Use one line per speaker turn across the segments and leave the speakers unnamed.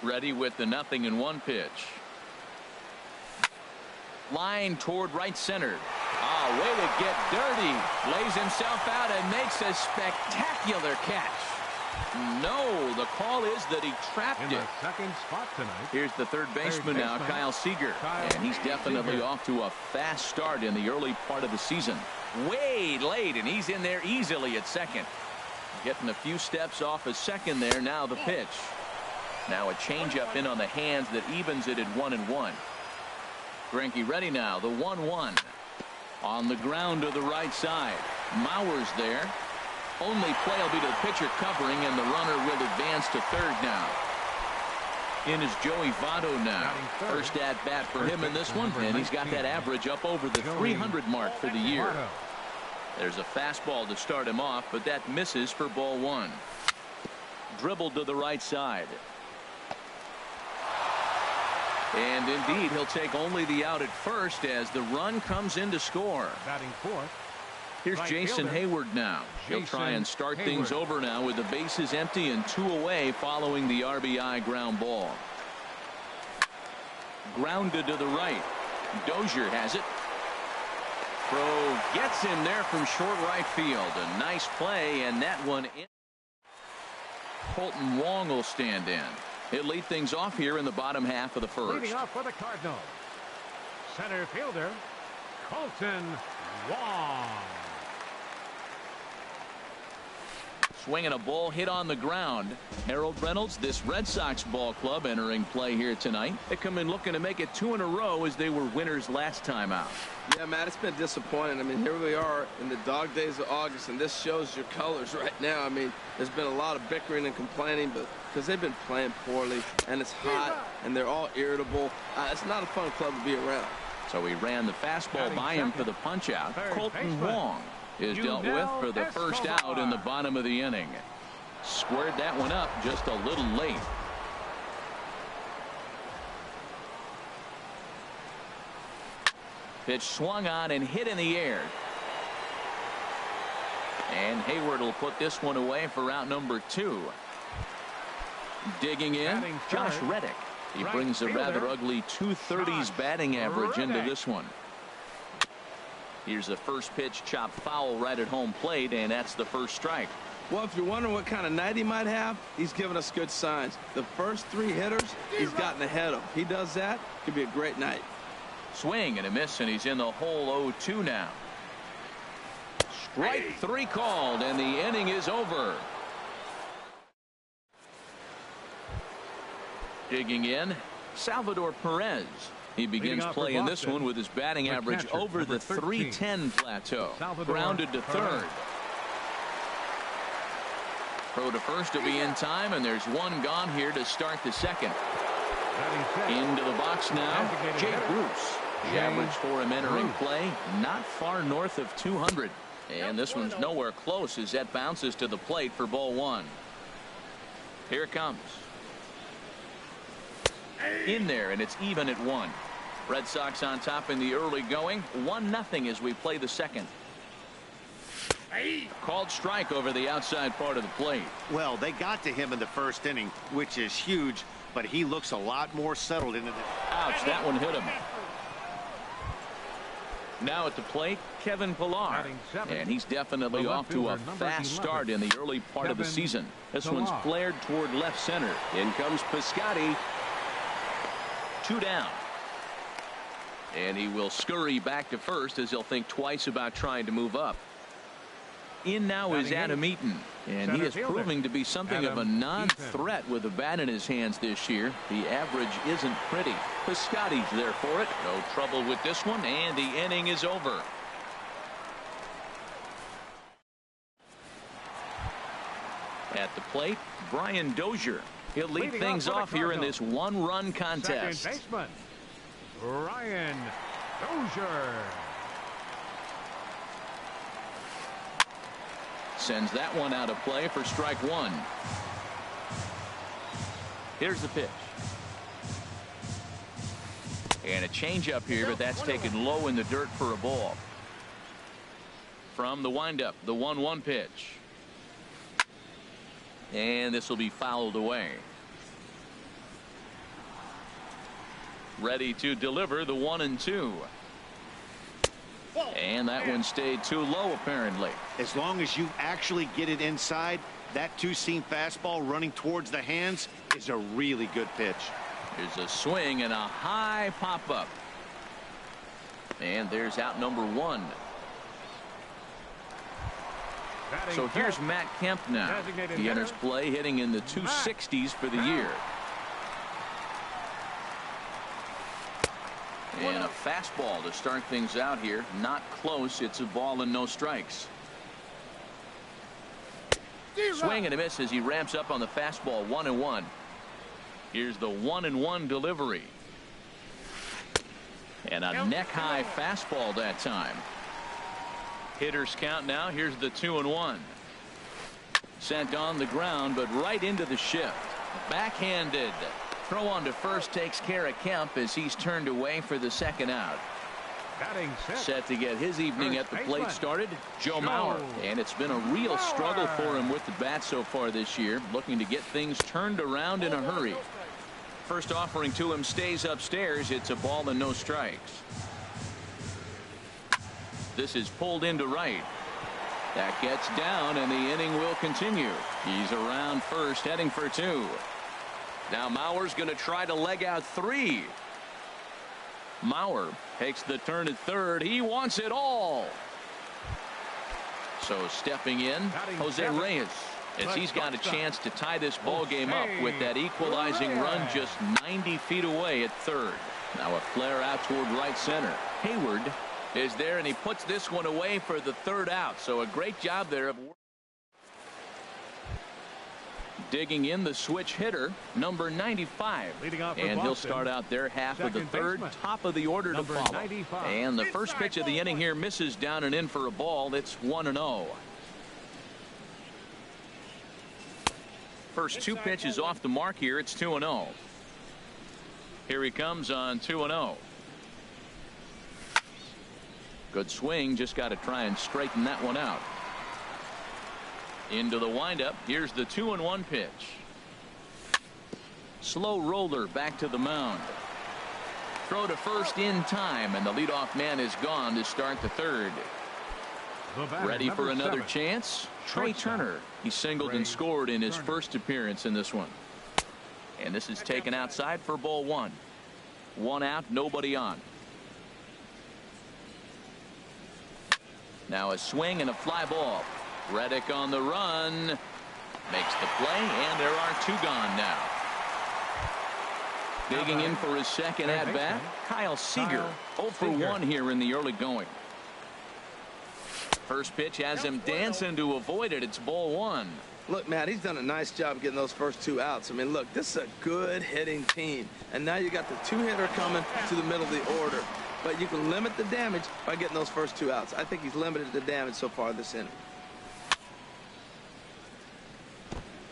Ready with the 0-1 pitch. Line toward right center. Way to get dirty. Lays himself out and makes a spectacular catch. No, the call is that he trapped it.
Second spot tonight.
Here's the third baseman now, Kyle Seager. And he's definitely off to a fast start in the early part of the season. Way late, and he's in there easily at second. Getting a few steps off of second there. Now the pitch. Now a changeup in on the hands that evens it at 1-1. Greinke ready now. The 1-1 on the ground to the right side. Mauer's there. Only play will be to the pitcher covering, and the runner will advance to third now. In is Joey Votto now. First at bat for him in this one, and he's got that average up over the 300 mark for the year. There's a fastball to start him off, but that misses for ball one. Dribbled to the right side. And indeed, he'll take only the out at first as the run comes in to score.
Batting fourth.
Here's Jason Hayward now. He'll try and start things over now with the bases empty and 2 away following the RBI ground ball. Grounded to the right. Dozier has it. Throw gets him there from short right field. A nice play, and that one in. Colton Wong will stand in. He'll lead things off here in the bottom half of the first.
Leading off for the Cardinals, center fielder Colton Wong.
Swinging a ball hit on the ground. Harold Reynolds, this Red Sox ball club entering play here tonight. They come in looking to make it 2 in a row as they were winners last time out.
Yeah, Matt, it's been disappointing. I mean, here we are in the dog days of August, and this shows your colors right now. I mean, there's been a lot of bickering and complaining, but because they've been playing poorly, and it's hot, and they're all irritable. It's not a fun club to be around.
So he ran the fastball by him for the punch out. Colton Wong is dealt with for the first out in the bottom of the inning. Squared that one up just a little late. Pitch swung on and hit in the air. And Hayward will put this one away for out number 2. Digging in, Josh Reddick. He brings a rather ugly 230s batting average into this one. Here's the first pitch, chopped foul right at home plate, and that's the first strike.
Well, if you're wondering what kind of night he might have, he's given us good signs. The first 3 hitters, he's gotten ahead of. He does that, could be a great night.
Swing and a miss, and he's in the hole 0-2 now. Strike 3 called, and the inning is over. Digging in, Salvador Perez. He begins play in this one with his batting average over the 310 plateau. Grounded to third. Throw to first to be in time, and there's one gone here to start the second. Into the box now, Jay Bruce. The average for him entering play, not far north of 200. And this one's nowhere close as that bounces to the plate for ball one. Here it comes. In there, and it's even at 1. Red Sox on top in the early going. 1-0 as we play the second. Called strike over the outside part of the plate.
Well, they got to him in the first inning, which is huge, but he looks a lot more settled into the.
Ouch, that one hit him. Now at the plate, Kevin Pillar. And he's definitely off to a fast start in the early part of the season. This one's flared toward left center. In comes Piscotty. 2 down. And he will scurry back to first as he'll think twice about trying to move up. In now is Adam Eaton, and he is proving to be something of a non-threat with the bat in his hands this year. The average isn't pretty. Piscotty's there for it. No trouble with this one, and the inning is over. At the plate, Brian Dozier. He'll lead things off here in this 1-run contest.
Second baseman, Brian Dozier.
Sends that one out of play for strike 1. Here's the pitch. And a changeup here, but that's taken low in the dirt for a ball. From the windup, the 1-1 pitch. And this will be fouled away. Ready to deliver the 1-2. And that one stayed too low, apparently.
As long as you actually get it inside, that two-seam fastball running towards the hands is a really good pitch.
There's a swing and a high pop-up. And there's out number 1. So here's Matt Kemp now. He enters play hitting in the 260s for the year. And a fastball to start things out here. Not close. It's a ball and no strikes. Swing and a miss as he ramps up on the fastball. 1-1. Here's the 1-1 delivery. And a neck high fastball that time. Hitters count now. Here's the 2-1. Sent on the ground, but right into the shift. Backhanded. Throw on to first takes care of Kemp as he's turned away for the second out. Set to get his evening at the plate started, Joe Mauer. And it's been a real struggle for him with the bat so far this year, looking to get things turned around in a hurry. First offering to him stays upstairs. It's a ball and no strikes. This is pulled into right. That gets down, and the inning will continue. He's around first, heading for 2. Now Mauer's going to try to leg out 3. Mauer takes the turn at third. He wants it all. So stepping in, Jose Reyes, as he's got a chance to tie this ball game up with that equalizing run just 90 feet away at third. Now a flare out toward right center. Hayward is there, and he puts this one away for the third out. So a great job there of digging in the switch hitter, number 95. And he'll start out there half of the third, top of the order to follow. And the first pitch of the inning here misses down and in for a ball. It's 1-0. First 2 pitches off the mark here. It's 2-0. Here he comes on 2-0. Good swing. Just got to try and straighten that one out. Into the windup. Here's the 2-1 pitch. Slow roller back to the mound. Throw to first in time, and the leadoff man is gone to start the third. Ready for another chance. Trey Turner. He singled and scored in his first appearance in this one. And this is taken outside for ball 1. 1 out, nobody on. Now a swing and a fly ball. Reddick on the run, makes the play, and there are 2 gone now. Digging in for his second at bat, Kyle Seager. 0 for 1 here in the early going. First pitch has him dancing to avoid it. It's ball 1.
Look, Matt, he's done a nice job getting those first 2 outs. I mean, look, this is a good hitting team, and now you got the 2-hitter coming to the middle of the order. But you can limit the damage by getting those first 2 outs. I think he's limited the damage so far this inning.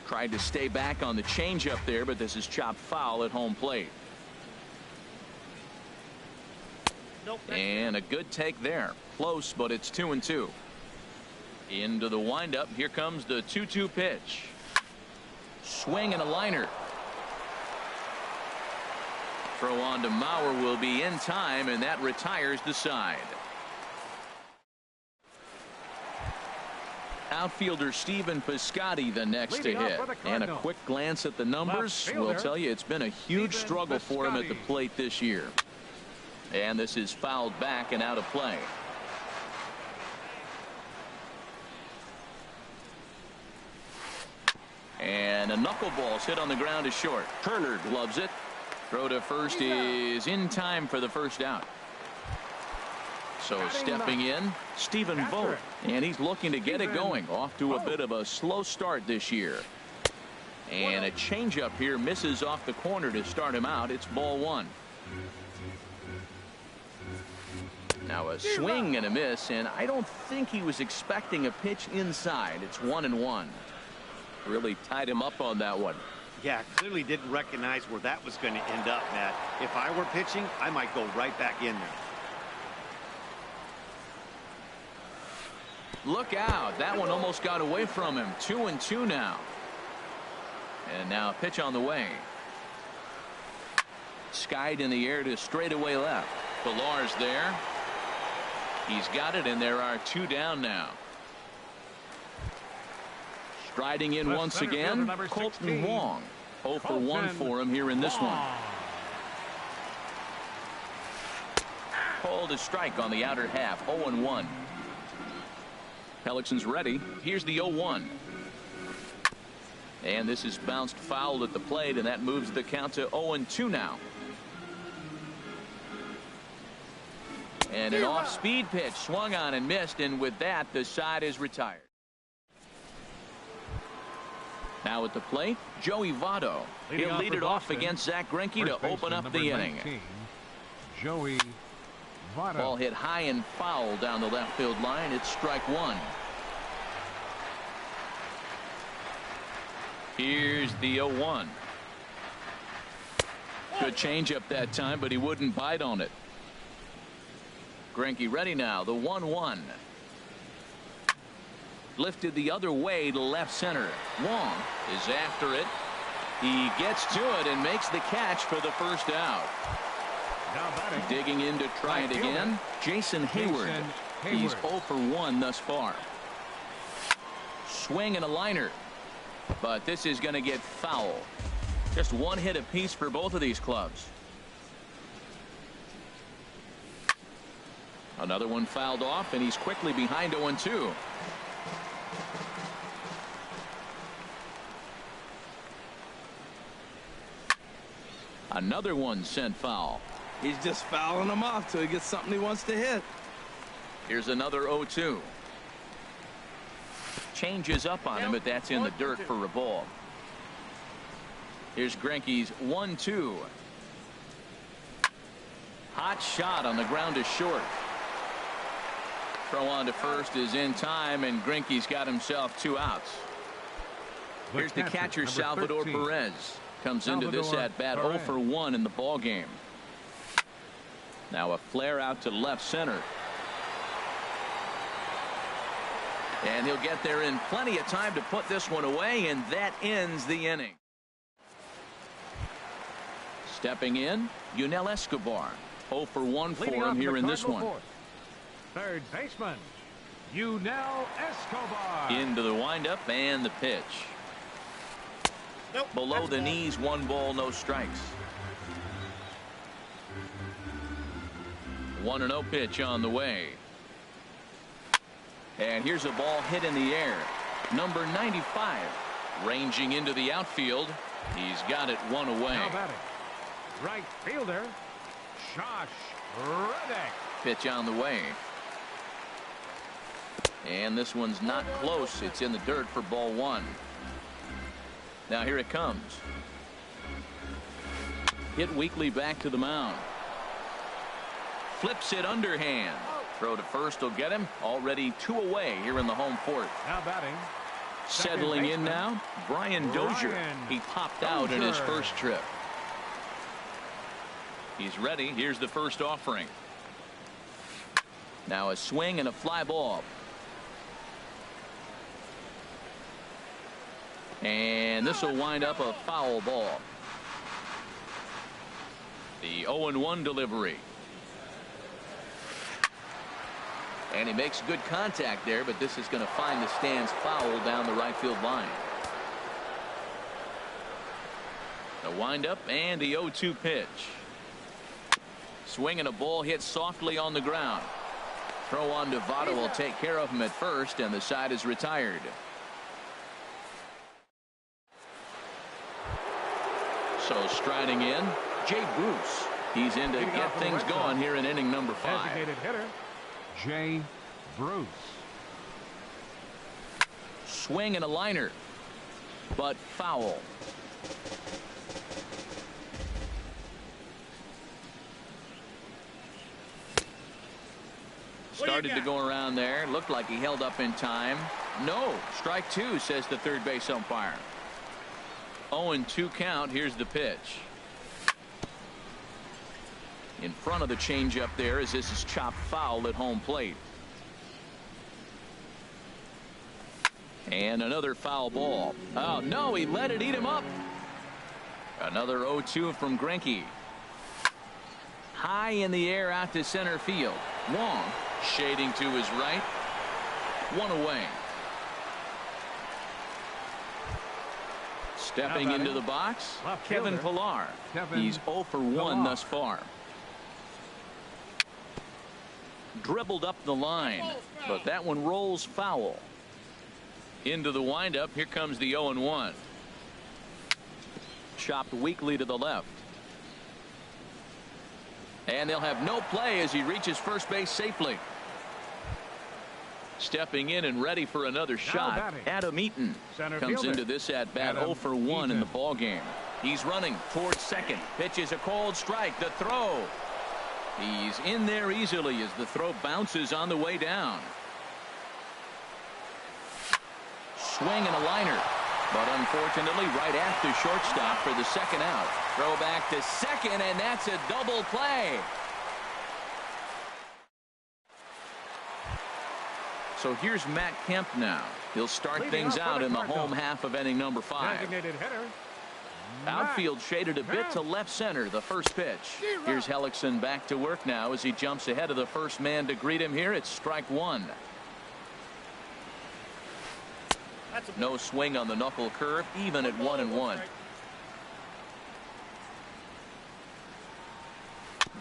Tried to stay back on the changeup there, but this is chopped foul at home plate. And a good take there. Close, but it's 2-2. Into the windup. Here comes the 2-2 pitch. Swing and a liner. Throw on to Mauer will be in time, and that retires the side. Outfielder Stephen Piscotty the next to hit. And a quick glance at the numbers will tell you it's been a huge struggle for him at the plate this year. And this is fouled back and out of play. And a knuckleball's hit on the ground is short. Turner gloves it. Throw to first is in time for the first out. So stepping in, Stephen Vogt, and he's looking to get it going. Off to a bit of a slow start this year. And a changeup here misses off the corner to start him out. It's ball 1. Now a swing and a miss, and I don't think he was expecting a pitch inside. It's 1-1. Really tied him up on that one.
Yeah, clearly didn't recognize where that was going to end up, Matt. If I were pitching, I might go right back in there.
Look out. That one almost got away from him. 2-2 now. And now a pitch on the way. skied in the air to straightaway left. Villar's there. He's got it, and there are 2 down now. Striding in once again, Colton Wong. 0 for 1 for him here in this one. Called a strike on the outer half. 0-1. Pelicans ready. Here's the 0-1. And this is bounced foul at the plate, and that moves the count to 0-2 now. And an off-speed pitch swung on and missed, and with that, the side is retired. Now at the plate, Joey Votto. He'll lead it off against Zach Greinke to open up the inning.
Joey Votto.
Ball hit high and foul down the left field line. It's strike 1. Here's the 0-1. Good changeup that time, but he wouldn't bite on it. Greinke ready now. The 1-1. Lifted the other way to left center. Wong is after it. He gets to it and makes the catch for the first out. Digging in to try it again, Jason Hayward. He's 0 for 1 thus far. Swing and a liner, but this is going to get foul. Just 1 hit apiece for both of these clubs. Another one fouled off, and he's quickly behind 0-2. Another one sent foul.
He's just fouling them off till he gets something he wants to hit.
Here's another 0-2. Changes up on him, but that's in the dirt for a ball. Here's Greinke's 1-2. Hot shot on the ground is short. Throw on to first is in time, and Greinke's got himself 2 outs. Here's the catcher, Salvador Perez. Comes into this at bat 0 for 1 in the ball game. Now a flare out to left center. And he'll get there in plenty of time to put this one away, and that ends the inning. Stepping in, Yunel Escobar. 0 for 1 for him here in this one.
Third baseman, Yunel Escobar.
Into the windup and the pitch.
Nope,
below the knees, 1 ball, no strikes. 1-0 pitch on the way. And here's a ball hit in the air. Number 95 ranging into the outfield. He's got it 1 away.
Now batting, right fielder Josh Reddick.
Pitch on the way. And this one's not close. It's in the dirt for ball 1. Now here it comes. Hit weakly back to the mound. Flips it underhand. Throw to first will get him. Already 2 away here in the home fourth.
Now batting,
settling in now, Brian Dozier. He popped out in his first trip. He's ready. Here's the first offering. Now a swing and a fly ball. And this will wind up a foul ball. The 0-1 delivery. And he makes good contact there, but this is going to find the stands foul down the right field line. The windup and the 0-2 pitch. Swing and a ball hit softly on the ground. Throw on to Votto will take care of him at first, and the side is retired. So striding in, Jay Bruce. He's in to get things going here in inning number 5.
Designated hitter Jay Bruce.
Swing and a liner, but foul. Started to go around there. Looked like he held up in time. No, strike 2, says the third base umpire. 0-2 count. Here's the pitch. In front of the changeup there, as this is chopped foul at home plate. And another foul ball. Oh no, he let it eat him up. Another 0-2 from Greinke. High in the air out to center field. Wong shading to his right. One away. Stepping into the box, Kevin Pillar. He's 0 for 1 thus far. Dribbled up the line, but that one rolls foul. Into the windup. Here comes the 0-1. Chopped weakly to the left. And they'll have no play as he reaches first base safely. Stepping in and ready for another shot. Adam Eaton comes into this at bat 0 for 1 in the ball game. He's running towards second. Pitches a cold strike. The throw. He's in there easily as the throw bounces on the way down. Swing and a liner. But unfortunately right at the shortstop for the second out. Throw back to second, and that's a double play. So here's Matt Kemp now. He'll start things out in the home half of inning number 5.
Designated hitter,
Outfield shaded a bit to left center. The first pitch. Here's Hellickson back to work now as he jumps ahead of the first man to greet him here. It's strike 1. No swing on the knuckle curve, even at 1-1.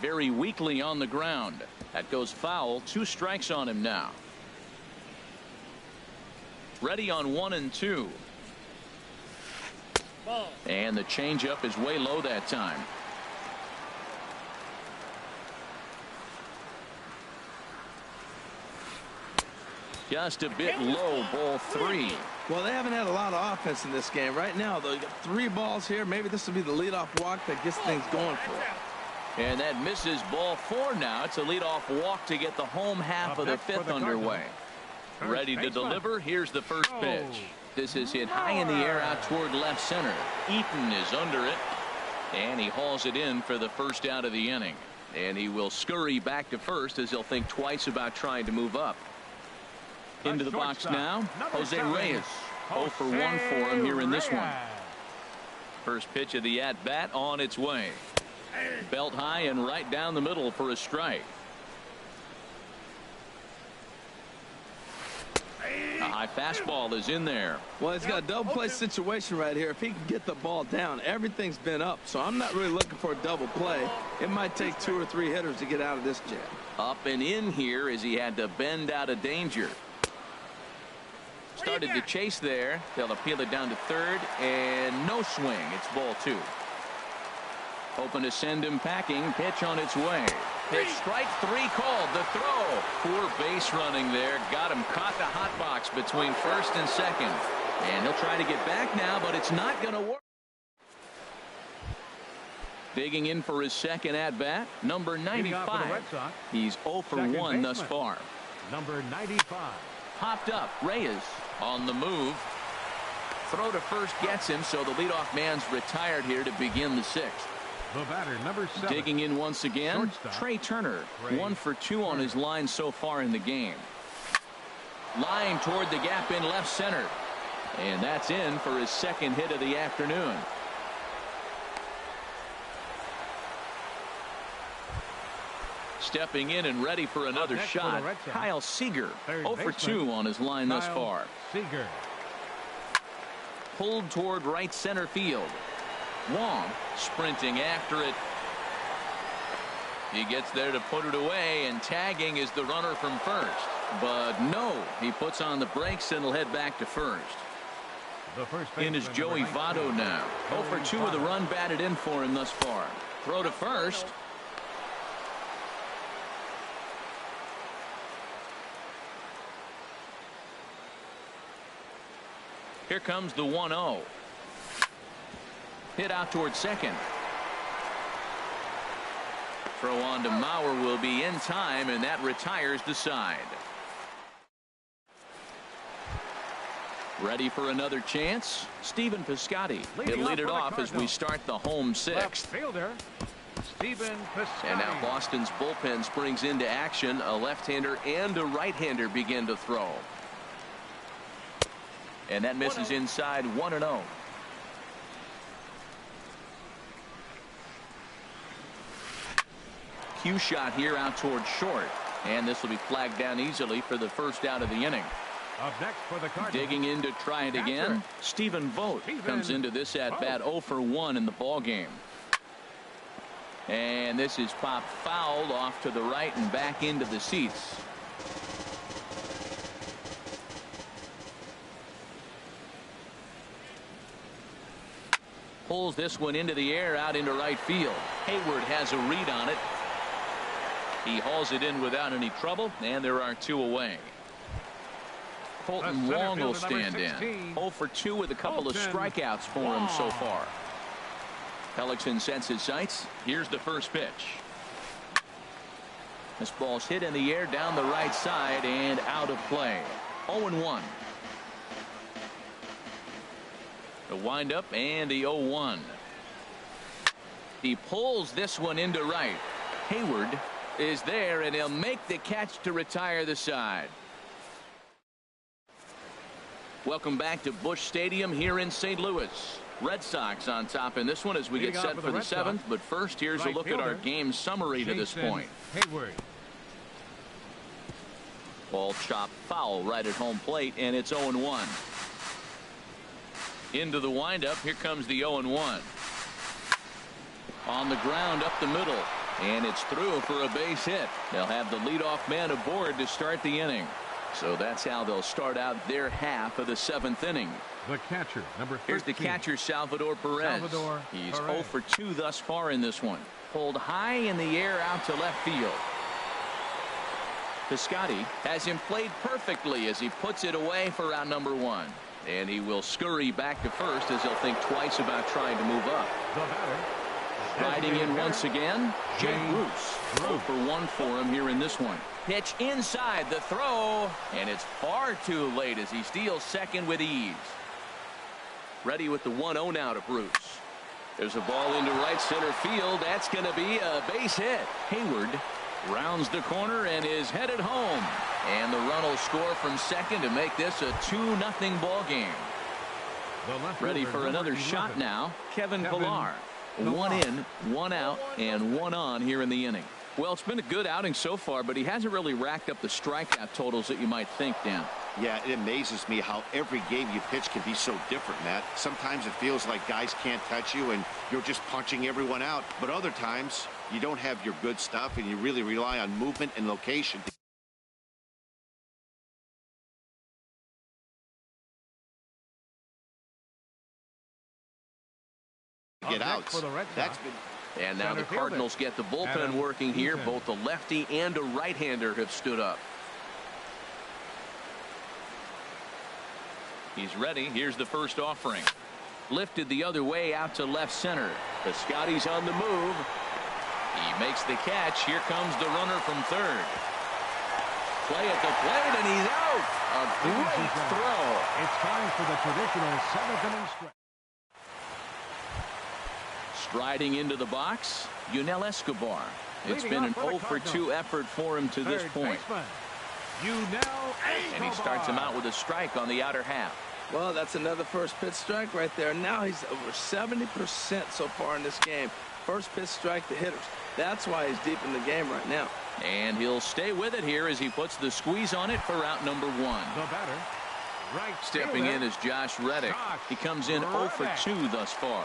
Very weakly on the ground. That goes foul. 2 strikes on him now. Ready on 1-2. And the changeup is way low that time. Just a bit low. Ball 3.
Well, they haven't had a lot of offense in this game. Right now, though, you got 3 balls here. Maybe this will be the leadoff walk that gets things going for them.
And that misses. Ball 4 now. It's a leadoff walk to get the home half of the 5th underway. Ready to deliver. Here's the first pitch. This is hit high in the air out toward left center. Eaton is under it. And he hauls it in for the first out of the inning. And he will scurry back to first as he'll think twice about trying to move up. Into the box now, Jose Reyes. 0 for 1 for him here in this one. First pitch of the at-bat on its way. Belt high and right down the middle for a strike. A high fastball is in there.
Well, he's got a double play situation right here. If he can get the ball down, everything's been up. So I'm not really looking for a double play. It might take 2 or 3 hitters to get out of this jam.
Up and in here as he had to bend out of danger. Started to chase there. They'll appeal it down to third, and no swing. It's ball 2. Hoping to send him packing. Pitch on its way. Pitch strike 3 called. The throw. Poor base running there. Got him caught the hot box between first and second. And he'll try to get back now, but it's not going to work. Digging in for his second at bat, number 95. He's 0 for 1 thus far.
Number 95.
Popped up. Reyes on the move. Throw to first gets him, so the leadoff man's retired here to begin the 6th.
The batter, number 7.
Digging in once again,
Shortstop.
Trey Turner. 1 for 2 on his line so far in the game. Line toward the gap in left center. And that's in for his second hit of the afternoon. Stepping in and ready for another shot, Kyle Seager. 0 for 2 on his line thus far.
Seager.
Pulled toward right center field. Wong sprinting after it. He gets there to put it away, and tagging is the runner from first. But no, he puts on the brakes and will head back to first. In is Joey Votto now. 0 for 2 with a run batted in for him thus far. Throw to first. Here comes the 1-0. Hit out toward second. Throw on to Mauer will be in time, and that retires the side. Ready for another chance? Stephen Piscotty. He'll lead it off as we start the home 6th.
Left fielder, Stephen Piscotty.
And now Boston's bullpen springs into action. A left-hander and a right-hander begin to throw. And that misses inside. 1-0. cue shot here out towards short. And this will be flagged down easily for the first out of the inning.
Up next for the Cardinals.
Digging in to try it again. Stephen Vogt comes into this at bat 0 for 1 in the ball game. And this is popped foul off to the right and back into the seats. Pulls this one into the air out into right field. Hayward has a read on it. He hauls it in without any trouble, and there are 2 away. Colton Wong will stand in. 0 for 2 with a couple of strikeouts for him so far. Hellickson sets his sights. Here's the first pitch. This ball's hit in the air down the right side and out of play. 0-1. The windup and the 0-1. He pulls this one into right. Hayward is there, and he'll make the catch to retire the side. Welcome back to Busch Stadium here in St. Louis. Red Sox on top in this one as we get set for the 7th. But first, here's a look at our game summary to this point.
Hayward.
Ball chopped foul right at home plate, and it's 0-1. Into the windup. Here comes the 0-1. On the ground up the middle, and it's through for a base hit. They'll have the leadoff man aboard to start the inning. So that's how they'll start out their half of the 7th inning.
The catcher, number 13.
Here's the catcher, Salvador Perez. He's 0 for 2 thus far in this one. Pulled high in the air out to left field. Piscotty has him played perfectly as he puts it away for out number 1. And he will scurry back to first as he'll think twice about trying to move up.
The batter.
Riding in once again, Jake Bruce. 0 for 1 for him here in this one. Pitch inside the throw, and it's far too late as he steals second with ease. Ready with the 1-0 now to Bruce. There's a ball into right center field. That's going to be a base hit. Hayward rounds the corner and is headed home. And the run will score from second to make this a 2-0 ball game. Ready for another shot now, Kevin Pillar. 1 in, 1 out, and 1 on here in the inning. Well, it's been a good outing so far, but he hasn't really racked up the strikeout totals that you might think, Dan.
Yeah, it amazes me how every game you pitch can be so different, Matt. Sometimes it feels like guys can't touch you and you're just punching everyone out. But other times you don't have your good stuff and you really rely on movement and location. Get out. That's been.
And now the Cardinals get the bullpen working here. Both a lefty and a right-hander have stood up. He's ready. Here's the first offering. Lifted the other way out to left center. Piscotty's on the move. He makes the catch. Here comes the runner from third. Play at the plate, and he's out. A great throw.
It's time for the traditional 7th inning stretch.
Striding into the box, Yunel Escobar. It's been an 0 for 2 effort for him to this point. And he starts him out with a strike on the outer half.
Well, that's another first pitch strike right there. Now he's over 70% so far in this game. First pitch strike to hitters. That's why he's deep in the game right now.
And he'll stay with it here as he puts the squeeze on it for out number 1.
The batter, right
Stepping in is Josh Reddick. He comes in 0 for 2 thus far.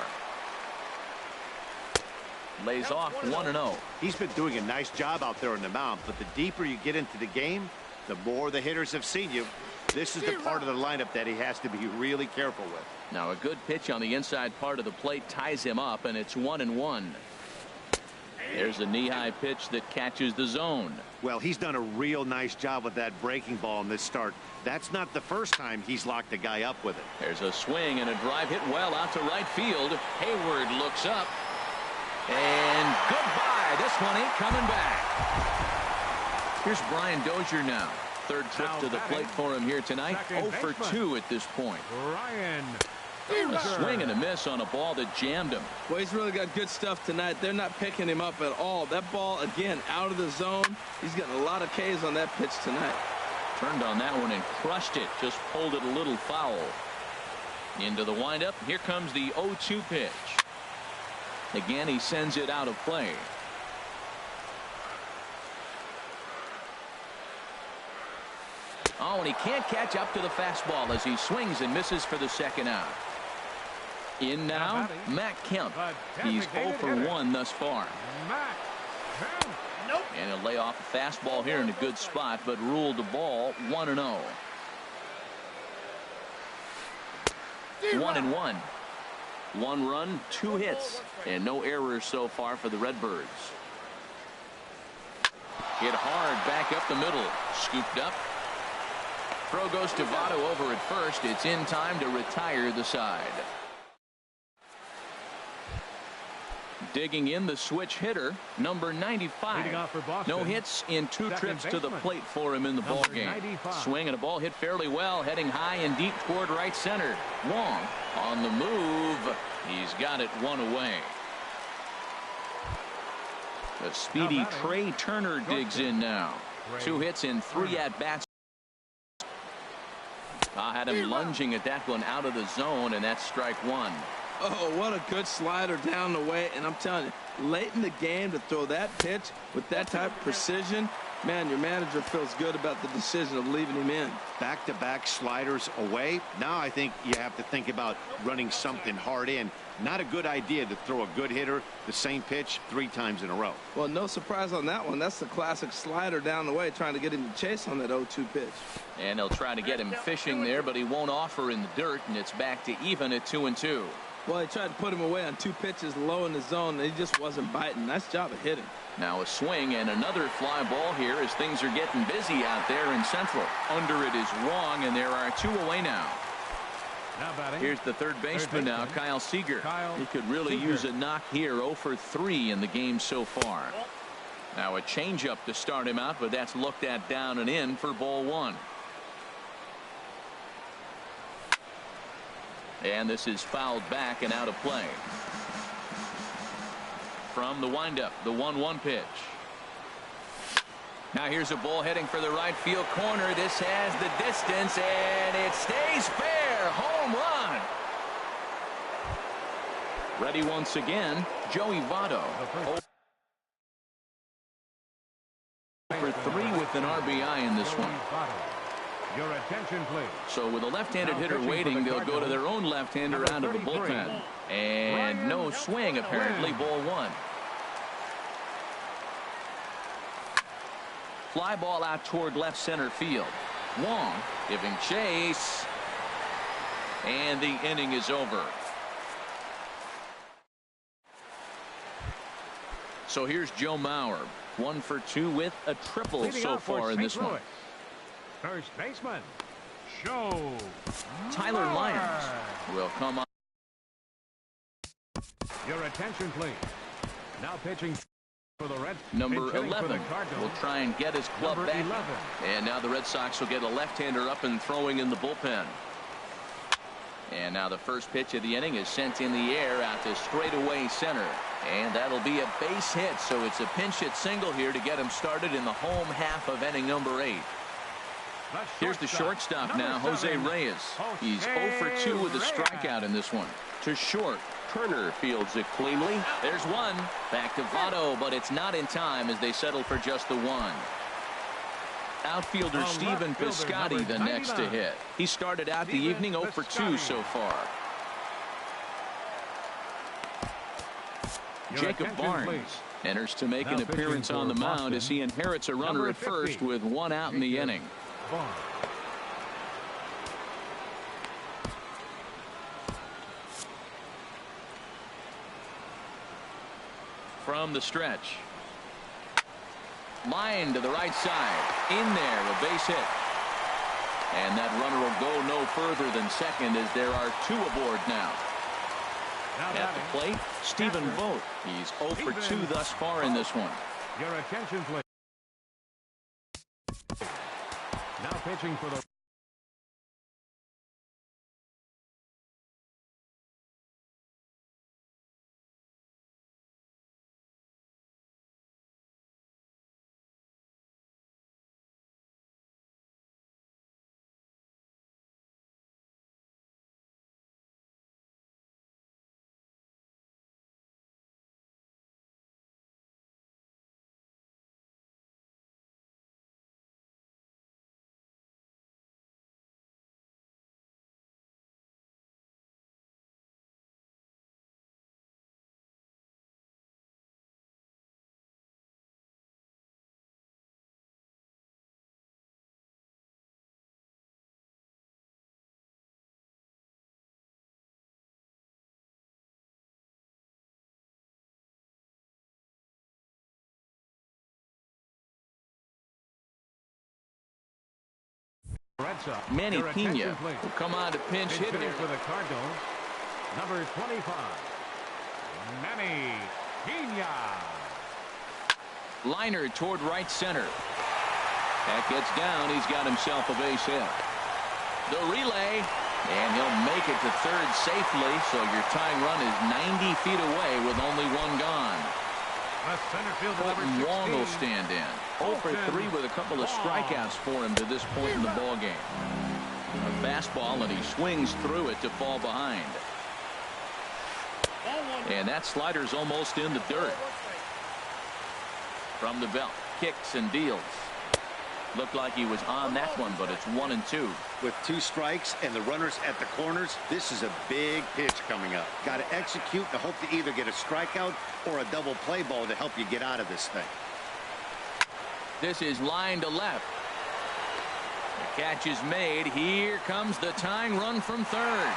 Lays off 1-0.
He's been doing a nice job out there on the mound, but the deeper you get into the game, the more the hitters have seen you. This is the part of the lineup that he has to be really careful with.
Now a good pitch on the inside part of the plate ties him up, and it's 1-1. There's a knee-high pitch that catches the zone.
Well, he's done a real nice job with that breaking ball in this start. That's not the first time he's locked a guy up with it.
There's a swing and a drive hit well out to right field. Hayward looks up. And goodbye. This one ain't coming back. Here's Brian Dozier now. Third trip to the plate for him here tonight. 0 for 2 at this point. A swing and a miss on a ball that jammed him.
Well, he's really got good stuff tonight. They're not picking him up at all. That ball, again, out of the zone. He's getting a lot of Ks on that pitch tonight.
Turned on that one and crushed it. Just pulled it a little foul. Into the windup. Here comes the 0-2 pitch. Again, he sends it out of play. Oh, and he can't catch up to the fastball as he swings and misses for the second out. In now, Matt Kemp. He's 0 for 1 thus far. And he'll lay off a fastball here in a good spot, but ruled the ball 1-0. 1-1. 1 run, 2 hits, and no errors so far for the Redbirds. Hit hard back up the middle. Scooped up. Throw goes to Votto over at first. It's in time to retire the side. Digging in the switch hitter, number 95. No hits in 2 trips to the plate for him in the ball game. Swing and a ball hit fairly well, heading high and deep toward right center. Wong on the move. He's got it 1 away. The speedy Trey Turner digs in now. 2 hits in 3 at-bats. Had him lunging at that one out of the zone, and that's strike 1.
Oh, what a good slider down the way. And I'm telling you, late in the game to throw that pitch with that type of precision, man, your manager feels good about the decision of leaving him in.
Back-to-back sliders away. Now I think you have to think about running something hard in. Not a good idea to throw a good hitter the same pitch 3 times in a row.
Well, no surprise on that one. That's the classic slider down the way, trying to get him to chase on that 0-2 pitch.
And they'll try to get him fishing there, but he won't offer in the dirt, and it's back to even at 2-2.
Well, he tried to put him away on 2 pitches low in the zone, and he just wasn't biting. Nice job of hitting.
Now a swing and another fly ball here as things are getting busy out there in Central. Under it is Wong, and there are 2 away now. Here's the third baseman now, Kyle Seager. He could really use a knock here. 0 for 3 in the game so far. Now a changeup to start him out, but that's looked at down and in for ball 1. And this is fouled back and out of play. From the windup, the 1-1 pitch. Now here's a ball heading for the right field corner. This has the distance, and it stays fair. Home run. Ready once again, Joey Votto. 0 for 3 with an RBI in this one.
Your attention, please.
So with a left-handed hitter waiting, they'll go to their own left-hander out of the bullpen. And no swing, apparently. Ball 1. Fly ball out toward left center field. Wong giving chase. And the inning is over. So here's Joe Mauer. 1 for 2 with a triple so far in this one.
First baseman, Joe
Tyler Lyons will come on.
Your attention, please. Now pitching for the Reds.
Number 11 will try and get his club back. 11. And now the Red Sox will get a left-hander up and throwing in the bullpen. And now the first pitch of the inning is sent in the air out to straightaway center. And that'll be a base hit. So it's a pinch hit single here to get him started in the home half of inning number 8. Here's the shortstop now, Jose Reyes. He's 0 for 2 with a strikeout in this one. To short, Turner fields it cleanly. There's one. Back to Votto, but it's not in time as they settle for just the 1. Outfielder Stephen Piscotty the next to hit. He started out the evening 0 for 2 so far. Jacob Barnes enters to make an appearance on the mound as he inherits a runner at first with 1 out in the inning. From the stretch. Line to the right side. In there, a base hit. And that runner will go no further than second as there are 2 aboard now. At the plate, Stephen Vogt. He's 0 for 2 thus far in this one.
Your attention, please. Now pitching for the Red Sox.
Manny
Your attention,
Pena
please.
will come on to pinch hit
Hitting
here.
for the Cardinals, number 25, Manny Pena.
Liner toward right center. That gets down. He's got himself a base hit. The relay, and he'll make it to third safely, so your tying run is 90 feet away with only one gone.
Left center fielder, number
Colton Wong will
16.
stand in. 0 for 3 with a couple of strikeouts for him to this point in the ballgame. A fastball, and he swings through it to fall behind. And that slider's almost in the dirt. From the belt, kicks and deals. Looked like he was on that one, but it's 1-2.
With 2 strikes and the runners at the corners, this is a big pitch coming up. Got to execute and hope to either get a strikeout or a double play ball to help you get out of this thing.
This is line to left. The catch is made. Here comes the tying run from third.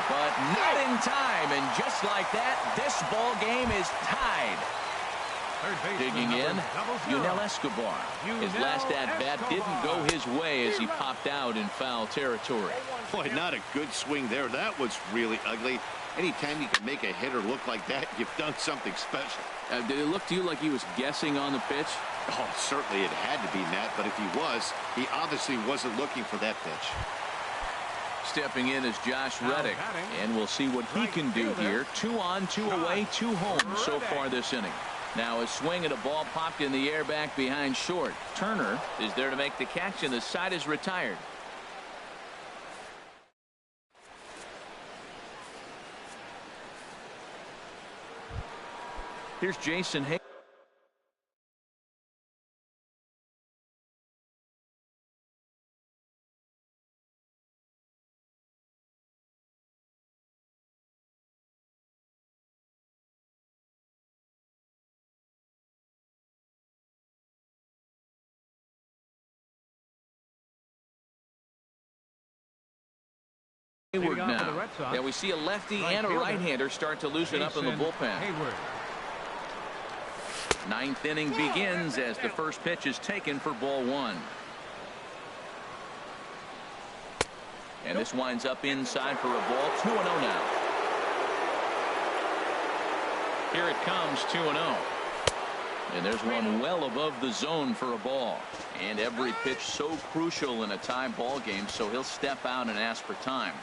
But not in time, and just like that, this ball game is tied. Digging in, Yunel Escobar. His last at-bat didn't go his way as he popped out in foul territory.
Boy, not a good swing there. That was really ugly. Anytime you can make a hitter look like that, you've done something special.
Did it look to you like he was guessing on the pitch?
Oh, certainly it had to be, Matt, but if he was, he obviously wasn't looking for that pitch.
Stepping in is Josh Reddick, and we'll see what he can do here. 2 on, 2 away, 2 home so far this inning. Now a swing and a ball popped in the air back behind short. Turner is there to make the catch, and the side is retired. Here's Jason Hay. Now. Yeah, we see a lefty and a right-hander start to loosen up in the bullpen. Ninth inning begins as the first pitch is taken for ball 1. And this winds up inside for a ball. 2-0 now. Here it comes, 2-0. And there's one well above the zone for a ball. And every pitch so crucial in a tie ball game, so he'll step out and ask for time.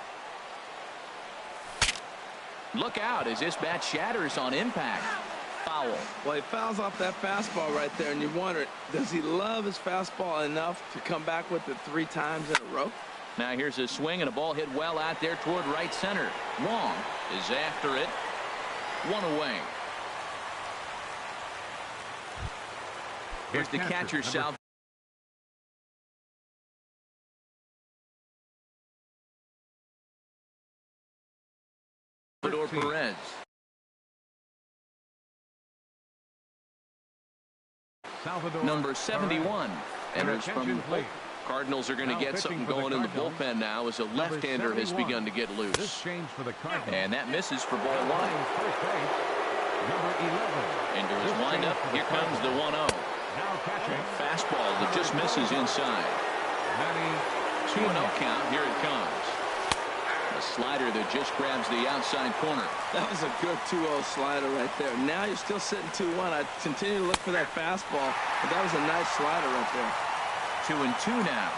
Look out as this bat shatters on impact. Foul.
Well, he fouls off that fastball right there, and you wonder, does he love his fastball enough to come back with it 3 times in a row?
Now here's a swing and a ball hit well out there toward right center. Wong is after it. 1 away. Here's the catcher, Sal. Perez. Number 71 enters from the Cardinals are going to get something going in the bullpen now as a left-hander has begun to get loose. And that misses for ball 1. Into his windup. Here comes the 1-0. Fastball that just misses inside. 2-0 count. Here it comes. A slider that just grabs the outside corner.
That was a good 2-0 slider right there. Now you're still sitting 2-1. I continue to look for that fastball, but that was a nice slider right there.
2-2 now.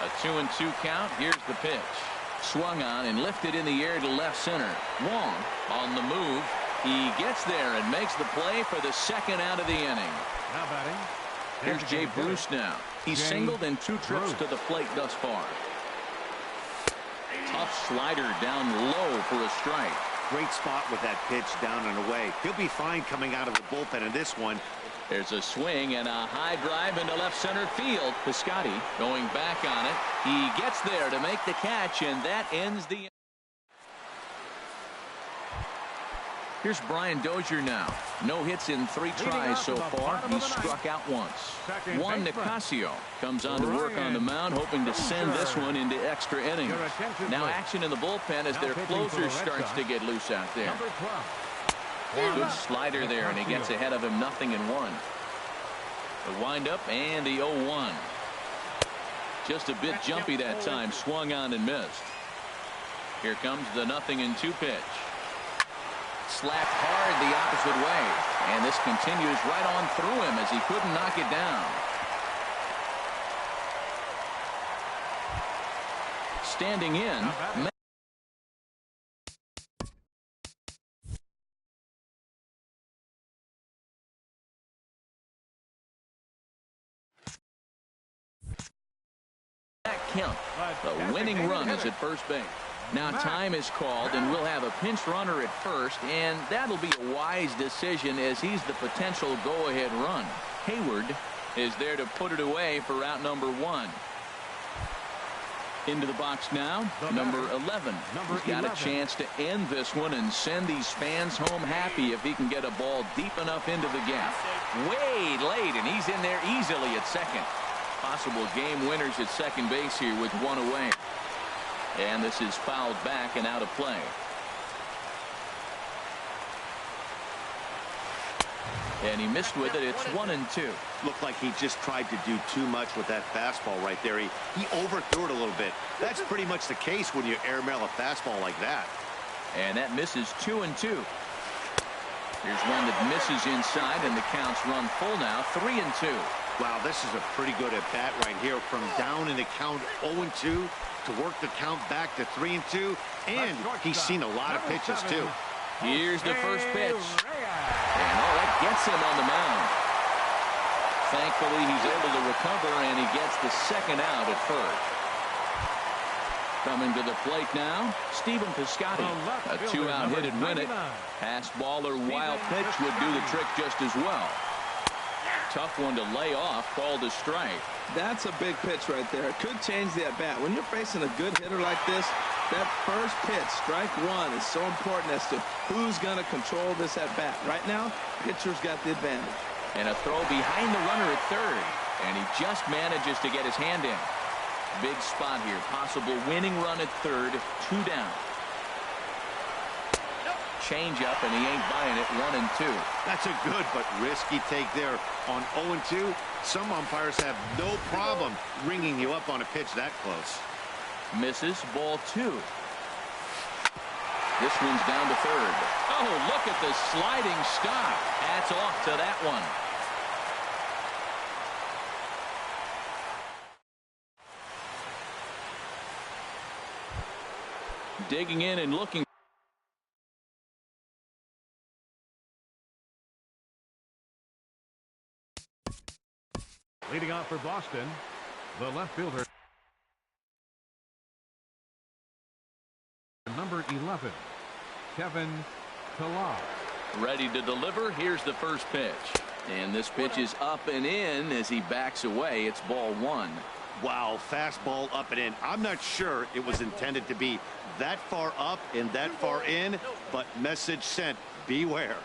A 2-2 count. Here's the pitch. Swung on and lifted in the air to left center. Wong on the move. He gets there and makes the play for the second out of the inning.
Now batting.
Here's Jay Bruce now. He's singled in 2 trips to the plate thus far. Tough slider down low for a strike.
Great spot with that pitch down and away. He'll be fine coming out of the bullpen in this one.
There's a swing and a high drive into left center field. Piscotty going back on it. He gets there to make the catch, and that ends the. Here's Brian Dozier now. No hits in 3 tries so far. He's struck out once. Juan Nicasio comes on to work on the mound, hoping to send this one into extra innings. Now action in the bullpen as their closer starts to get loose out there. Good slider there, and he gets ahead of him 0-1. The windup and the 0-1. Just a bit jumpy that time. Swung on and missed. Here comes the 0-2 pitch. Slapped hard the opposite way. And this continues right on through him as he couldn't knock it down. Standing in. Count. The winning run is at first base. Now time is called, and we'll have a pinch runner at first, and that'll be a wise decision as he's the potential go-ahead run. Hayward is there to put it away for out number 1. Into the box now, number 11. He's got a chance to end this one and send these fans home happy if he can get a ball deep enough into the gap. Way late, and he's in there easily at second. Possible game winners at second base here with 1 away. And this is fouled back and out of play. And he missed with it. It's 1-2.
Looked like he just tried to do too much with that fastball right there. He overthrew it a little bit. That's pretty much the case when you airmail a fastball like that.
And that misses 2-2. Here's one that misses inside, and the count's run full now. 3-2.
Wow, this is a pretty good at bat right here, from down in the count 0-2 to work the count back to 3-2, and he's seen a lot of pitches too.
Here's the first pitch, and that gets him on the mound. Thankfully, he's able to recover, and he gets the second out at first. Coming to the plate now, Stephen Piscotty. A 2-out hit and win it. Pass ball or wild pitch would do the trick just as well. Tough one to lay off, called a strike.
That's a big pitch right there. It could change the at-bat. When you're facing a good hitter like this, that first pitch, strike 1, is so important as to who's going to control this at-bat. Right now, pitcher's got the advantage.
And a throw behind the runner at third. And he just manages to get his hand in. Big spot here. Possible winning run at third. 2 down. Change up, and he ain't buying it. 1-2.
That's a good but risky take there on 0-2. Some umpires have no problem ringing you up on a pitch that close.
Misses. Ball 2. This one's down to third. Oh, look at the sliding stop. Hats off to that one. Digging in and looking.
Leading off for Boston, the left fielder, number 11, Kevin Pillar.
Ready to deliver. Here's the first pitch. And this pitch is up and in as he backs away. It's ball 1.
Wow, fastball up and in. I'm not sure it was intended to be that far up and that far in, but message sent, beware.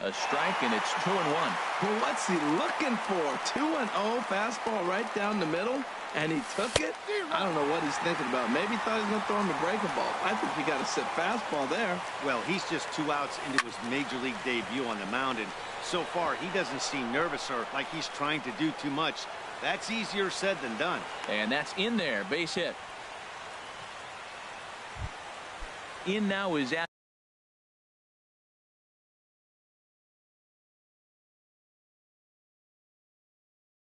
A strike, and it's 2-1.
Well, what's he looking for? 2-0 fastball right down the middle, and he took it? I don't know what he's thinking about. Maybe he thought he was going to throw him a breaking ball. I think you got to sit fastball there.
Well, he's just 2 outs into his major league debut on the mound, and so far he doesn't seem nervous or like he's trying to do too much. That's easier said than done.
And that's in there. Base hit. In now is out.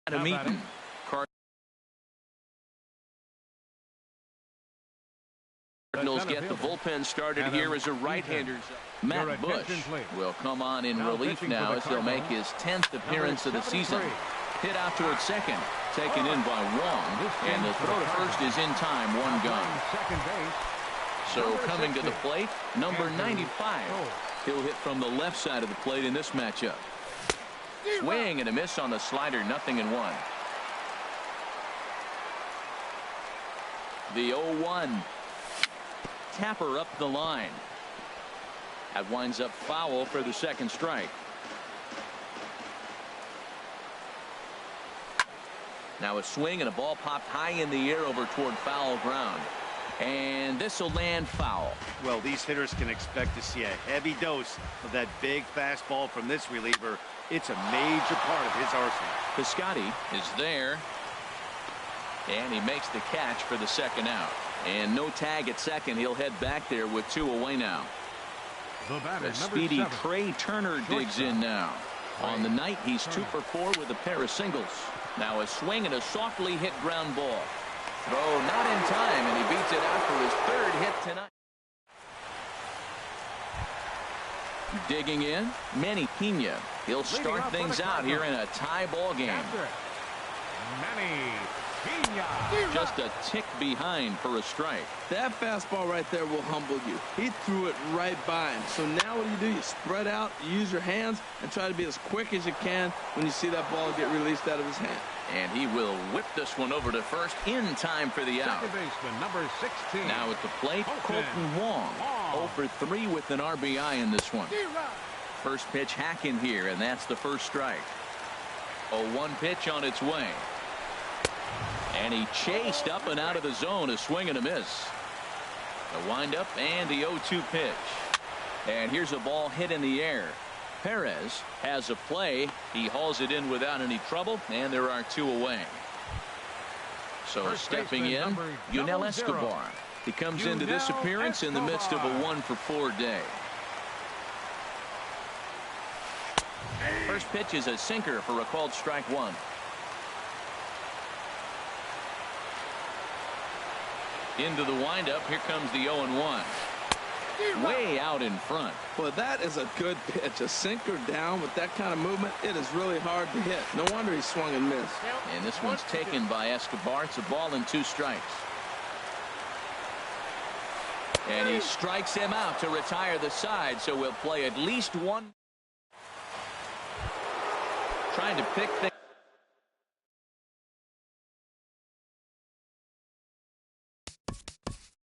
Adam Eaton. Cardinals get the bullpen started here as a right-hander. Matt Bush will come on in relief now as they'll make his 10th appearance of the season. Hit out towards second, taken in by Wong, and the throw to first is in time, 1 gone. So coming to the plate, number 95. He'll hit from the left side of the plate in this matchup. Swing and a miss on the slider, 0-1. The 0-1. Tapper up the line. That winds up foul for the second strike. Now a swing and a ball popped high in the air over toward foul ground. And this will land foul.
Well, these hitters can expect to see a heavy dose of that big fastball from this reliever. It's a major part of his arsenal.
Piscotty is there. And he makes the catch for the second out. And no tag at second. He'll head back there with 2 away now. The speedy Trey Turner digs in now. On the night, he's 2 for 4 with a pair of singles. Now a swing and a softly hit ground ball. Throw not in time, and he beats it out for his 3rd hit tonight. Digging in, Manny Pena. He'll start things out here in a tie ball game.
Manny Pena.
Just a tick behind for a strike. That fastball right there will humble you. He threw it right by him. So now what do? You spread out, you use your hands, and try to be as quick as you can when you see that ball get released out of his hand.
And he will whip this one over to first in time for the out.
Second baseman, number 16.
Now at the plate, Colton Wong. 0 for 3 with an RBI in this one. First pitch hacking here, and that's the first strike. 0-1 pitch on its way. And he chased up and out of the zone, a swing and a miss. The windup and the 0-2 pitch. And here's a ball hit in the air. Perez has a play. He hauls it in without any trouble, and there are 2 away. So
First
stepping in, Yunel Escobar. He comes into this appearance in the midst of a 1 for 4 day. First pitch is a sinker for a called strike 1. Into the windup. Here comes the 0-1. Way out in front.
Well, that is a good pitch. A sinker down with that kind of movement, it is really hard to hit. No wonder he swung and missed.
And this one's taken by Escobar. It's a ball and 2 strikes. And he strikes him out to retire the side, so we'll play at least 1. Trying to pick things.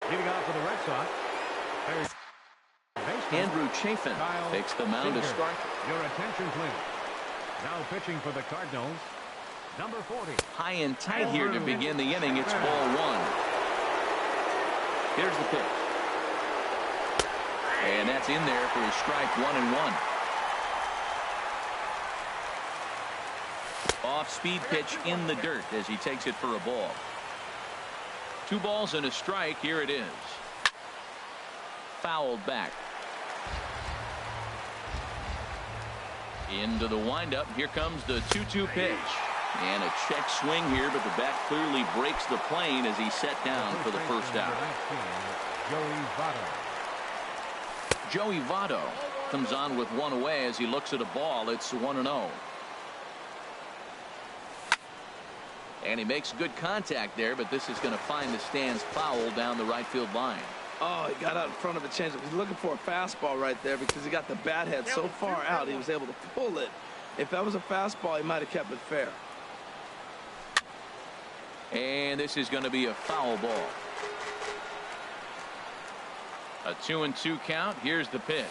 Leading off for the Red Sox.
Andrew Chafin takes the mound to start.
Your attention, please. Now pitching for the Cardinals, number 40.
High and tight here to begin the inning. It's ball 1. Here's the pitch. And that's in there for a strike 1-1. Off-speed pitch in the dirt as he takes it for a ball. 2 balls and a strike. Here it is. Fouled back. Into the windup. Here comes the 2-2 pitch. And a check swing here, but the bat clearly breaks the plane as he's set down for the first out. Joey Votto comes on with 1 away as he looks at a ball. It's 1-0. And he makes good contact there, but this is going to find the stands foul down the right field line.
Oh, he got out in front of a changeup. He's looking for a fastball right there because he got the bat head so far out he was able to pull it. If that was a fastball, he might have kept it fair.
And this is going to be a foul ball. A 2-2 count. Here's the pitch.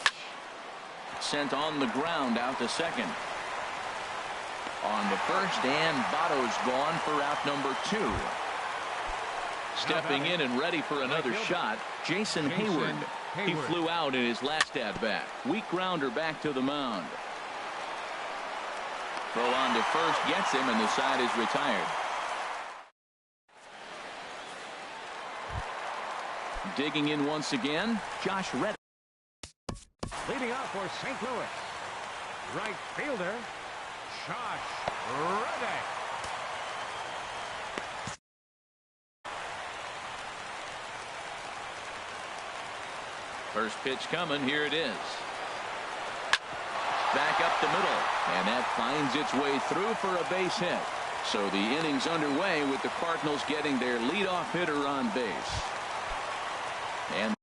Sent on the ground out to second. On the first, and Votto's gone for out number 2. Stepping in and ready for another shot, Jason Hayward. He flew out in his last at-bat. Weak grounder back to the mound. Throw on to first gets him, and the side is retired. Digging in once again, Josh Reddick.
Leading off for St. Louis, right fielder, Josh Reddick.
First pitch coming. Here it is. Back up the middle, and that finds its way through for a base hit. So the inning's underway with the Cardinals getting their leadoff hitter on base. And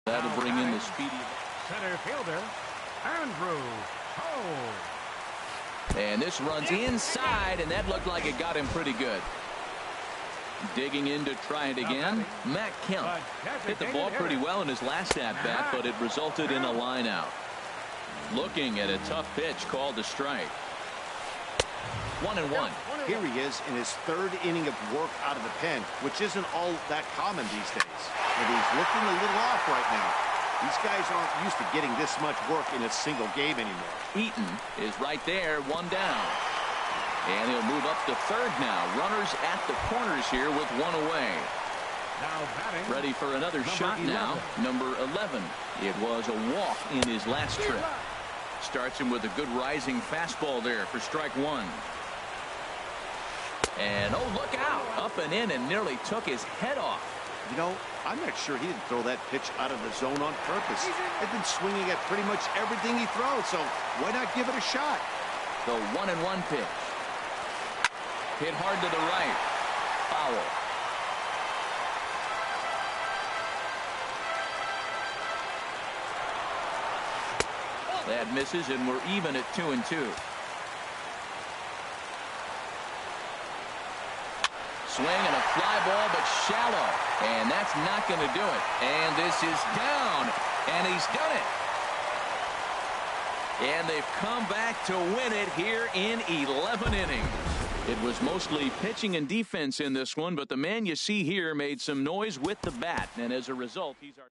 that'll bring in the speedy
Center fielder, Andrew Cole.
And this runs inside, and that looked like it got him pretty good. Digging in to try it again, Matt Kemp hit the ball pretty well in his last at-bat, but it resulted in a line out. Looking at a tough pitch called a strike. 1-1.
Here he is in his 3rd inning of work out of the pen, which isn't all that common these days. And he's looking a little off right now. These guys aren't used to getting this much work in a single game anymore.
Eaton is right there, 1 down. And he'll move up to third now. Runners at the corners here with one away.
Now batting.
Ready for another shot
11.
now. Number 11. It was a walk in his last trip. Starts him with a good rising fastball there for strike one. And oh, look out. Up and in and nearly took his head off.
You know, I'm not sure he didn't throw that pitch out of the zone on purpose. They've been swinging at pretty much everything he throws, so why not give it a shot?
The 1-1 pitch. Hit hard to the right. Foul. That misses, and we're even at 2-2. Swing and a fly ball, but shallow. And that's not going to do it. And this is down. And he's done it. And they've come back to win it here in 11 innings. It was mostly pitching and defense in this one, but the man you see here made some noise with the bat. And as a result, he's our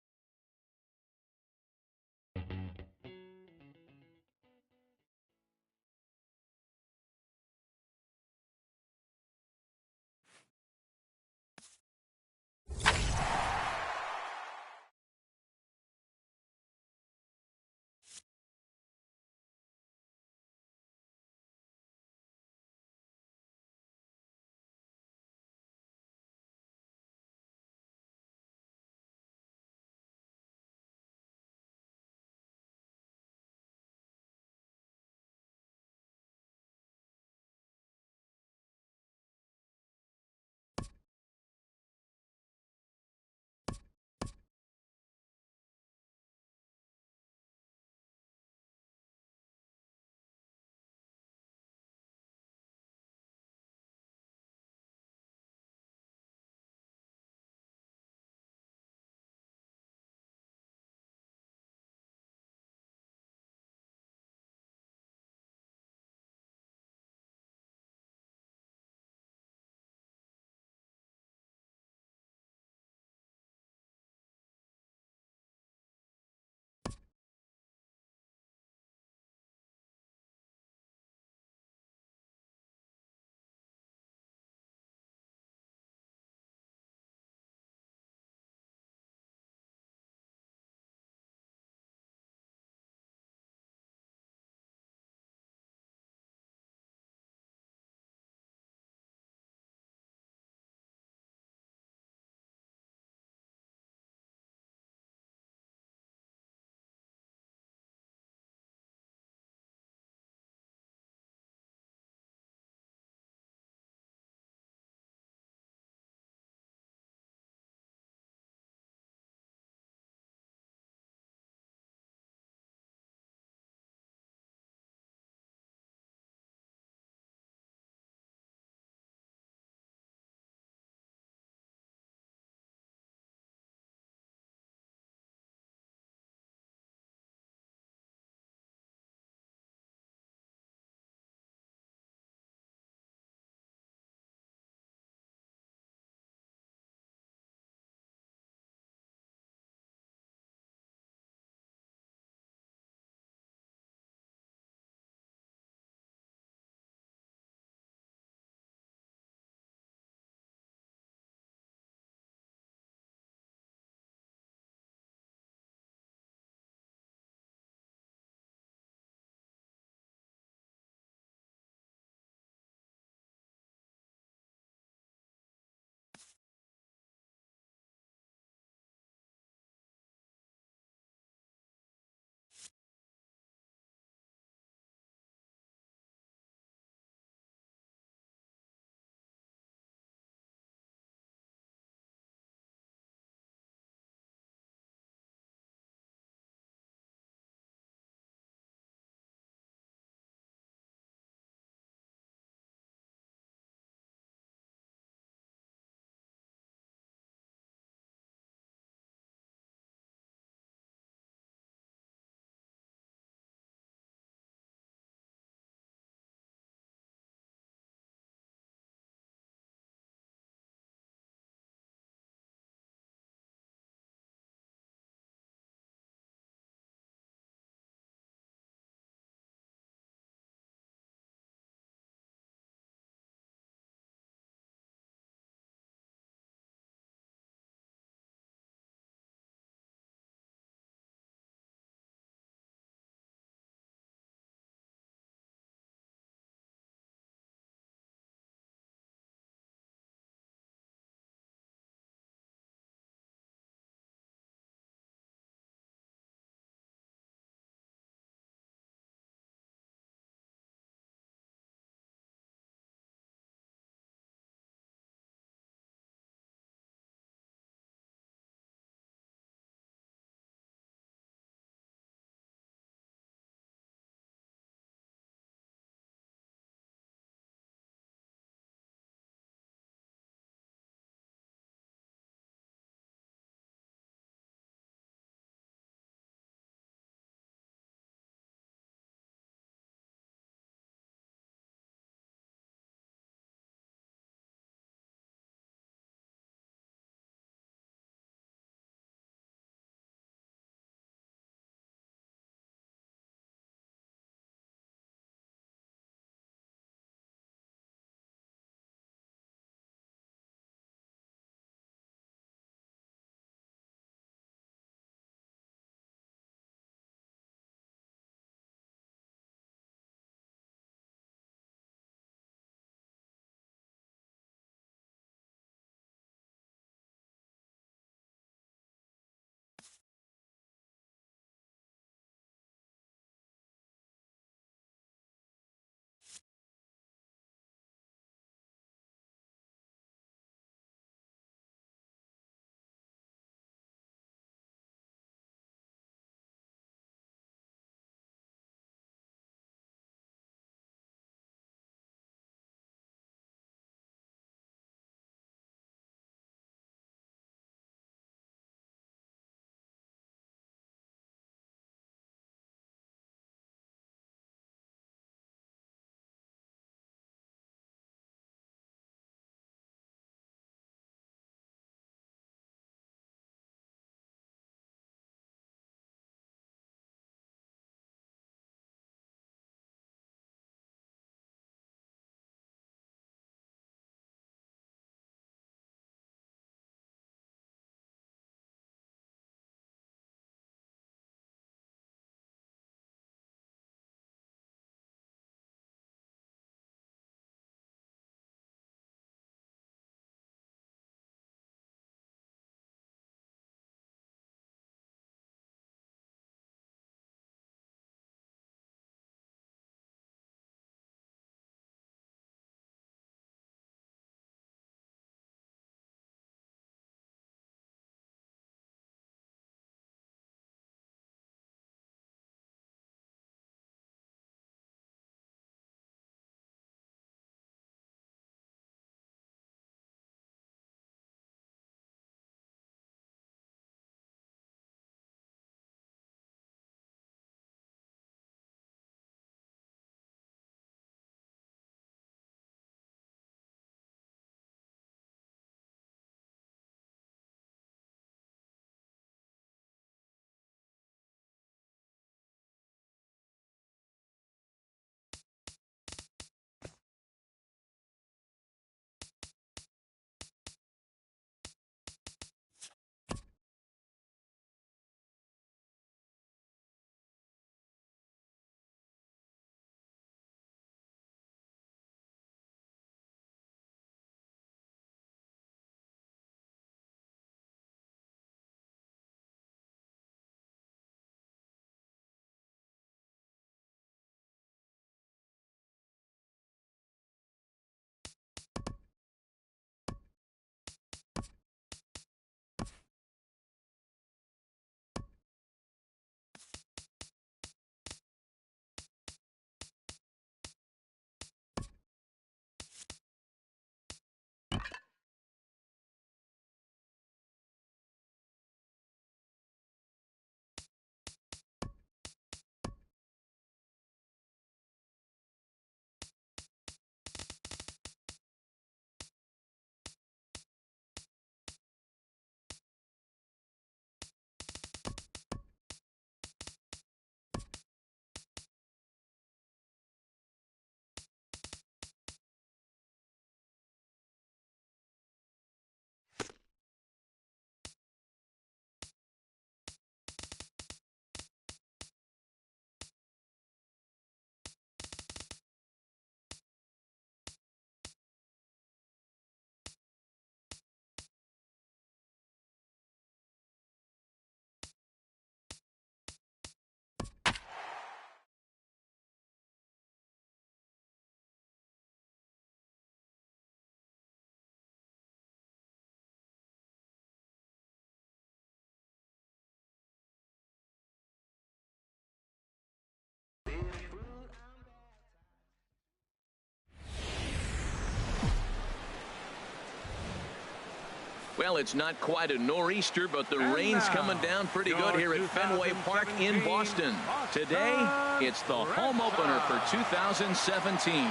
Well, it's not quite a nor'easter, but the rain's coming down pretty good here at Fenway Park in Boston. Today, it's the home opener for 2017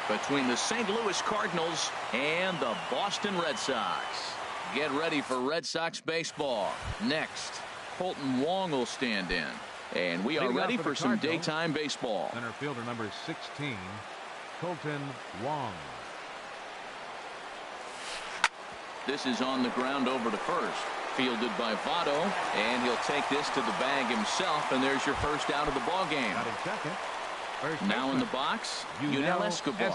between the St. Louis Cardinals and the Boston Red Sox. Get ready for Red Sox baseball. Next, Colton Wong will stand in. And we are ready for some daytime baseball.
Center fielder number 16, Colton Wong.
This is on the ground over to first. Fielded by Votto, and he'll take this to the bag himself, and there's your first out of the ball game. Now in the box, Yunel Escobar.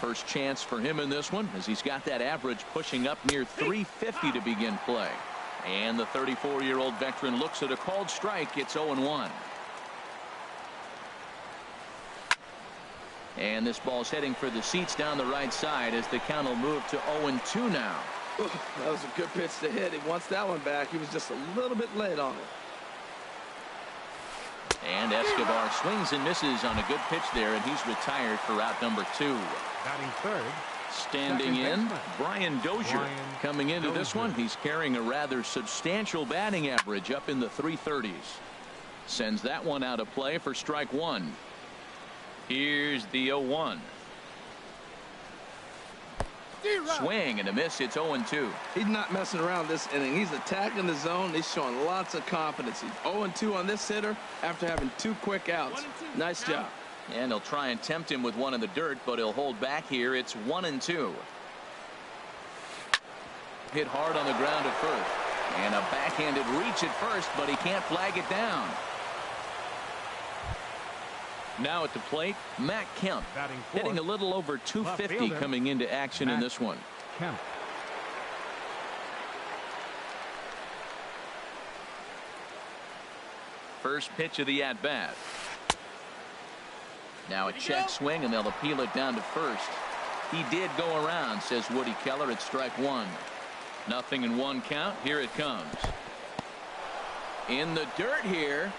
First chance for him in this one, as he's got that average pushing up near 350 to begin play. And the 34-year-old veteran looks at a called strike. It's 0-1. And this ball's heading for the seats down the right side as the count will move to 0-2 now.
Ooh, that was a good pitch to hit. He wants that one back. He was just a little bit late on it.
And Escobar swings and misses on a good pitch there, and he's retired for out number 2.
Batting third.
Standing in, Brian Dozier. Coming into this one, he's carrying a rather substantial batting average up in the 330s. Sends that one out of play for strike 1. Here's the 0-1. Swing and a miss. It's 0-2.
He's not messing around this inning. He's attacking the zone. He's showing lots of confidence. He's 0-2 on this hitter after having 2 quick outs. Nice job.
And he'll try and tempt him with one in the dirt, but he'll hold back here. It's 1-2. Hit hard on the ground at first. And a backhanded reach at first, but he can't flag it down. Now at the plate, Matt Kemp, hitting a little over 250 coming into action in this one.
Kemp.
First pitch of the at-bat. Now a check swing, and they'll appeal it down to first. He did go around, says Woody Keller, at strike 1. 0-1 count. Here it comes. In the dirt here.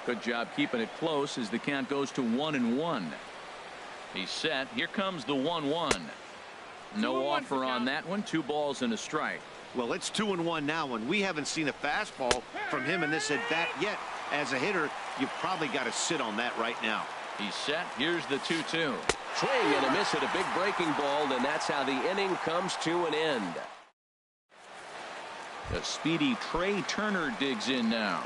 Good job keeping it close as the count goes to 1-1. He's set. Here comes the 1-1. No offer on that one. 2 balls and a strike.
Well, it's 2-1 now, and we haven't seen a fastball from him in this at bat yet. As a hitter, you've probably got to sit on that right now.
He's set. Here's the 2-2. Swing and a miss at a big breaking ball, and that's how the inning comes to an end. The speedy Trey Turner digs in now.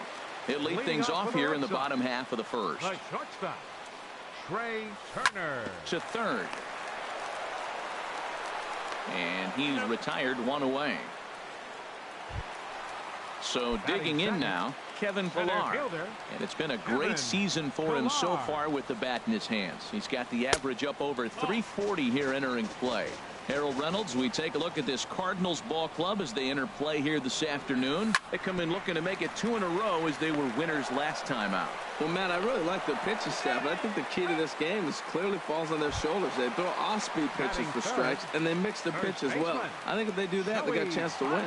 He'll lead things off here in the bottom half of the first.
The shortstop, Trey Turner.
To third. And he's retired, 1 away. So digging in now, Kevin Pillar. And it's been a great season for him so far with the bat in his hands. He's got the average up over 340 here entering play. Harold Reynolds, we take a look at this Cardinals ball club as they enter play here this afternoon. They come in looking to make it 2 in a row as they were winners last time out.
Well, Matt, I really like their pitching staff, but I think the key to this game is clearly falls on their shoulders. They throw off-speed pitches for strikes, and they mix their pitch as well. I think if they do that, they got a chance to win.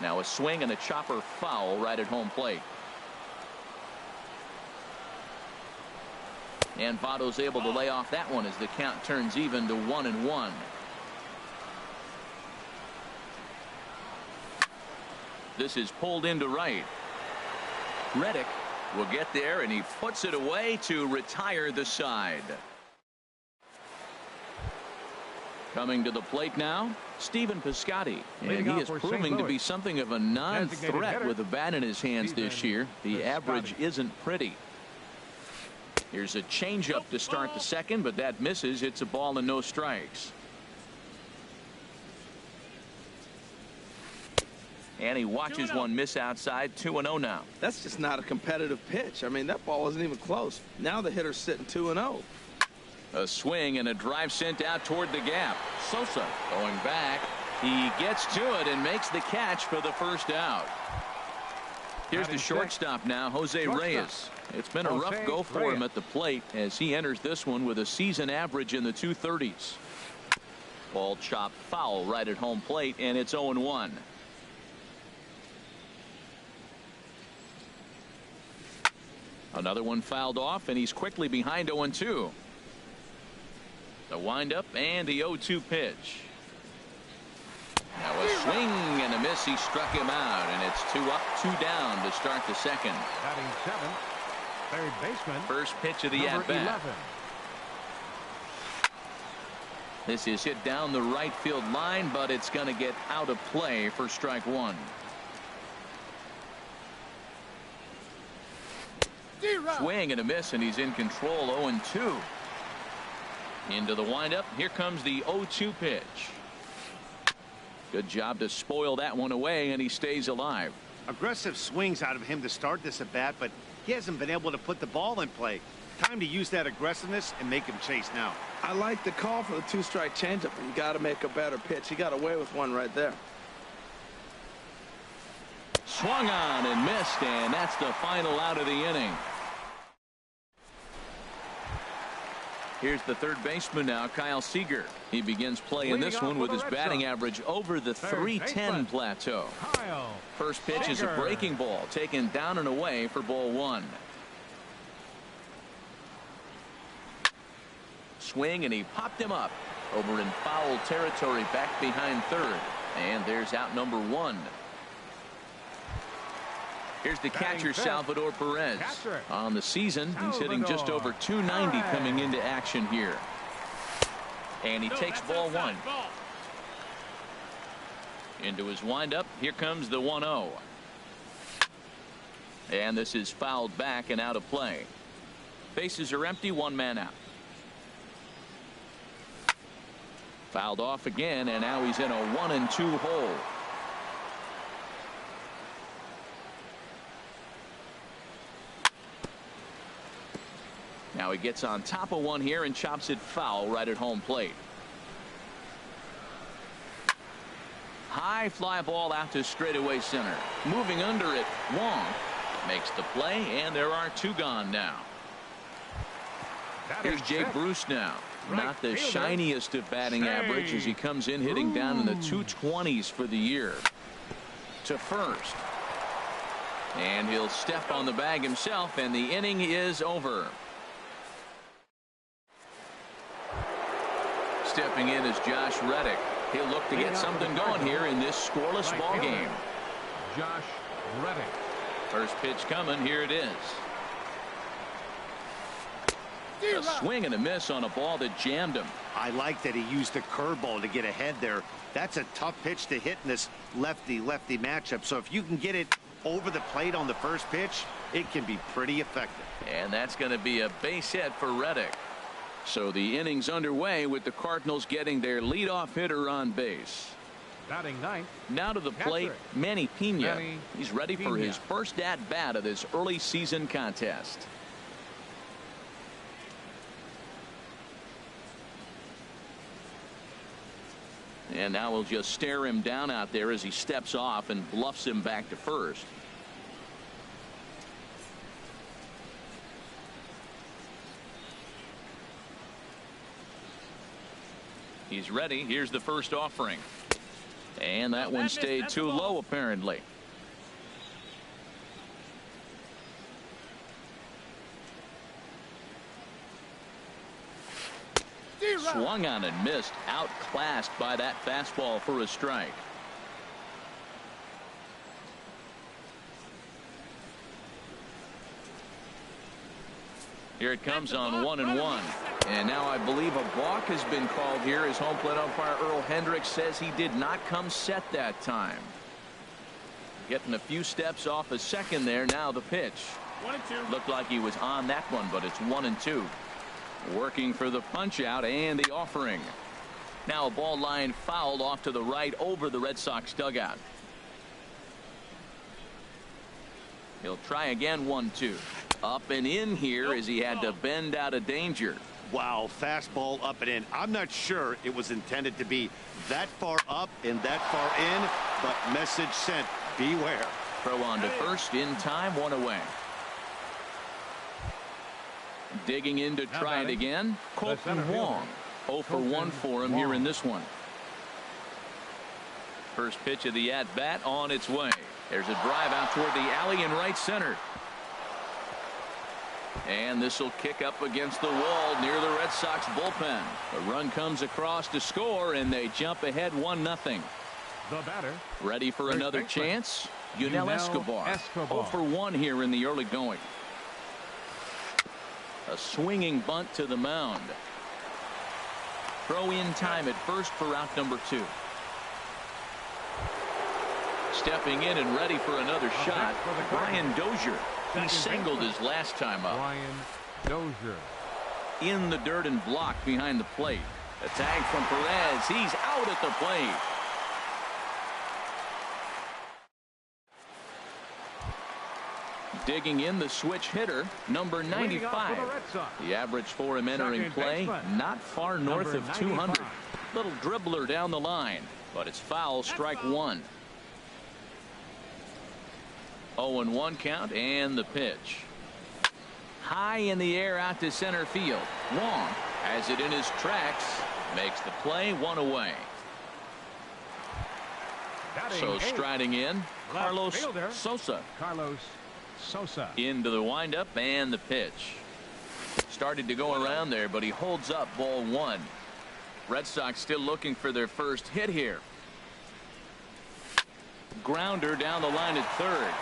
Now a swing and a chopper foul right at home plate. And Votto's able to lay off that one as the count turns even to 1-1. This is pulled into right. Reddick will get there, and he puts it away to retire the side. Coming to the plate now, Stephen Piscotty, and he is proving to be something of a non-threat with a bat in his hands this year. The average isn't pretty. Here's a changeup to start the second, but that misses. It's a ball and no strikes. And he watches one miss outside. 2-0 now.
That's just not a competitive pitch. I mean, that ball wasn't even close. Now the hitter's sitting 2-0.
A swing and a drive sent out toward the gap. Sosa going back. He gets to it and makes the catch for the first out. Here's the shortstop now, Jose Reyes. It's been a rough go for him at the plate as he enters this one with a season average in the 230s. Ball chopped foul right at home plate, and it's 0-1. Another one fouled off, and he's quickly behind 0-2. The windup and the 0-2 pitch. Now a swing and a miss. He struck him out, and it's 2 up, 2 down to start the second.
Batting seventh, third baseman.
First pitch of the at-bat. This is hit down the right field line, but it's going to get out of play for strike one. Swing and a miss, and he's in control. 0-2. Into the windup. Here comes the 0-2 pitch. Good job to spoil that one away, and he stays alive.
Aggressive swings out of him to start this at bat, but he hasn't been able to put the ball in play. Time to use that aggressiveness and make him chase now.
I like the call for the 2-strike changeup. You got to make a better pitch. He got away with one right there.
Swung on and missed, and that's the final out of the inning. Here's the third baseman now, Kyle Seager. He begins play in this one with his batting average over the .310 plateau. First pitch is a breaking ball, taken down and away for ball one. Swing, and he popped him up over in foul territory back behind third. And there's out number one. Here's the catcher, Salvador Perez. On the season, he's hitting just over .290 coming into action here. And he takes ball one. Into his windup. Here comes the 1-0. And this is fouled back and out of play. Bases are empty, one man out. Fouled off again, and now he's in a 1-2 hole. Now he gets on top of one here and chops it foul right at home plate. High fly ball out to straightaway center. Moving under it, Wong makes the play, and there are 2 gone now. Here's Jake Bruce now. Not the shiniest of batting average as he comes in hitting down in the 220s for the year. To first. And he'll step on the bag himself, and the inning is over. Stepping in is Josh Reddick. He'll look to get something going here in this scoreless ball game.
Josh Reddick.
First pitch coming. Here it is. A swing and a miss on a ball that jammed him.
I like that he used the curveball to get ahead there. That's a tough pitch to hit in this lefty-lefty matchup. So if you can get it over the plate on the first pitch, it can be pretty effective.
And that's going to be a base hit for Reddick. So the inning's underway with the Cardinals getting their leadoff hitter on base.
Batting ninth.
Now to the plate, Manny Pena. He's ready for his first at-bat of this early season contest. And now we'll just stare him down out there as he steps off and bluffs him back to first. He's ready. Here's the first offering. And that one stayed too low, apparently. Swung on and missed. Outclassed by that fastball for a strike. Here it comes on 1-1. And now I believe a balk has been called here as home plate umpire Earl Hendricks says he did not come set that time. Getting a few steps off a second there. Now the pitch.
1-2.
Looked like he was on that one, but it's 1-2. Working for the punch out and the offering. Now a ball line fouled off to the right over the Red Sox dugout. He'll try again. 1-2. Up and in here as he had to bend out of danger.
Wow, fastball up and in. I'm not sure it was intended to be that far up and that far in, but message sent. Beware.
Throw on to first in time. 1 away. Digging in to try it again. Colton Wong. 0 for 1 for him here in this one. First pitch of the at-bat on its way. There's a drive out toward the alley in right center. And this will kick up against the wall near the Red Sox bullpen. The run comes across to score, and they jump ahead 1-0.
The batter.
Ready for
First
another
baseman.
chance? Yunel Escobar. 0 for 1 here in the early going. A swinging bunt to the mound. Throw in time at first for out number 2. Stepping in and ready for another shot, Brian Dozier. He singled his last time up.
Brian Dozier.
In the dirt and blocked behind the plate. A tag from Perez. He's out at the plate. Digging in the switch hitter, number 95. The average for him entering play, not far north of 200. Little dribbler down the line, but it's foul, strike 1. 0-1 count, and the pitch. High in the air out to center field. Wong has it in his tracks, makes the play, 1 away. So striding in, Carlos Sosa.
Carlos Sosa.
Into the windup and the pitch. Started to go around there, but he holds up, ball 1. Red Sox still looking for their first hit here. Grounder down the line at third.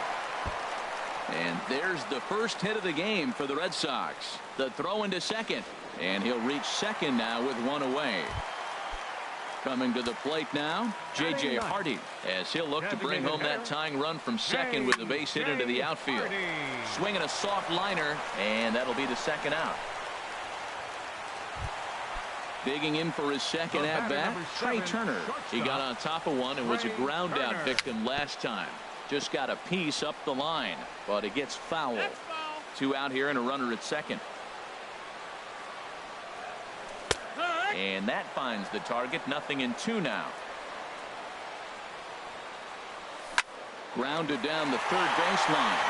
And there's the first hit of the game for the Red Sox. The throw into second, and he'll reach second now with 1 away. Coming to the plate now, J.J. Hardy, as he'll look to bring home that tying run from second with the base hit into the outfield. Swinging a soft liner, and that'll be the second out. Digging in for his second at-bat, Trey Turner. He got on top of one and was a ground-out victim last time. Just got a piece up the line, but it gets foul. 2 out here and a runner at second. And that finds the target. 0-2 now. Grounded down the third baseline.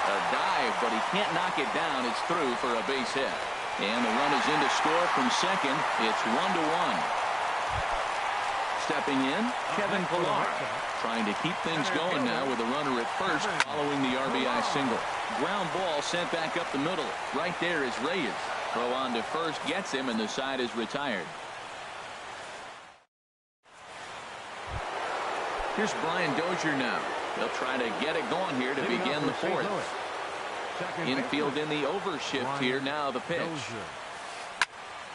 A dive, but he can't knock it down. It's through for a base hit. And the run is in to score from second. It's 1-1. Stepping in, Kevin Pillar. Trying to keep things going now with a runner at first following the RBI single. Ground ball sent back up the middle. Right there is Reyes. Throw on to first gets him, and the side is retired. Here's Brian Dozier now. They'll try to get it going here to begin the fourth. Infield in the overshift here. Now the pitch.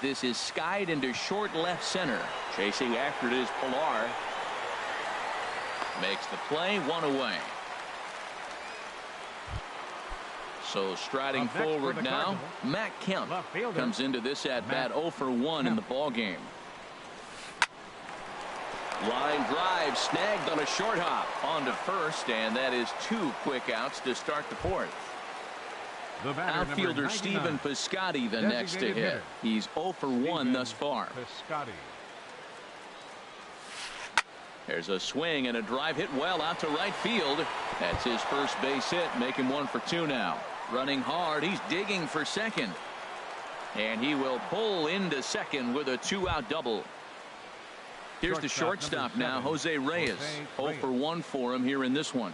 This is skied into short left center. Chasing after it is Pillar. Makes the play, 1 away. So striding forward now, Matt Kemp comes into this at-bat 0 for 1 in the ball game. Line drive snagged on a short hop onto first, and that is 2 quick outs to start the fourth. Outfielder Stephen Piscotty the next to hit. He's 0 for 1 thus far. There's a swing and a drive hit well out to right field. That's his first base hit, making 1 for 2 now. Running hard, he's digging for second. And he will pull into second with a 2-out double. Here's the shortstop now, Jose Reyes. 0 for 1 for him here in this one.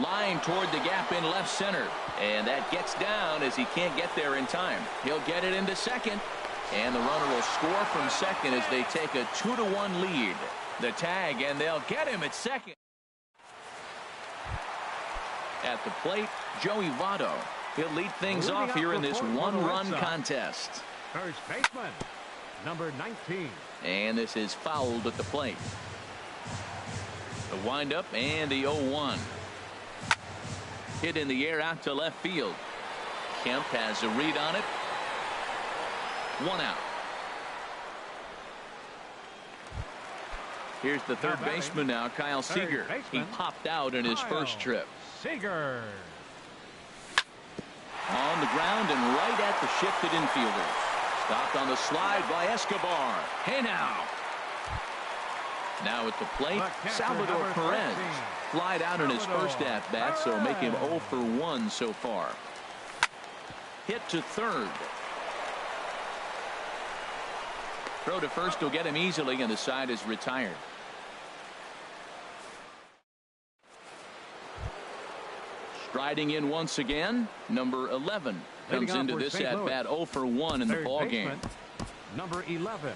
Line toward the gap in left center. And that gets down as he can't get there in time. He'll get it into second. And the runner will score from second as they take a 2-1 lead. The tag, and they'll get him at second. At the plate, Joey Votto. He'll lead things off here in this 1-run contest.
First baseman, number 19.
And this is fouled at the plate. The windup and the 0-1. Hit in the air out to left field. Kemp has a read on it. 1 out. Here's the third baseman now, Kyle Seager. He popped out in his first trip.
Seager.
On the ground and right at the shifted infielder. Stopped on the slide by Escobar. Hey now. Now at the plate, Salvador Perez. Flied out in his first at-bat, so make him 0 for 1 so far. Hit to third. Throw to first will get him easily, and the side is retired. Striding in once again, number 11 comes into this at bat 0 for 1 in the ball game.
Number 11.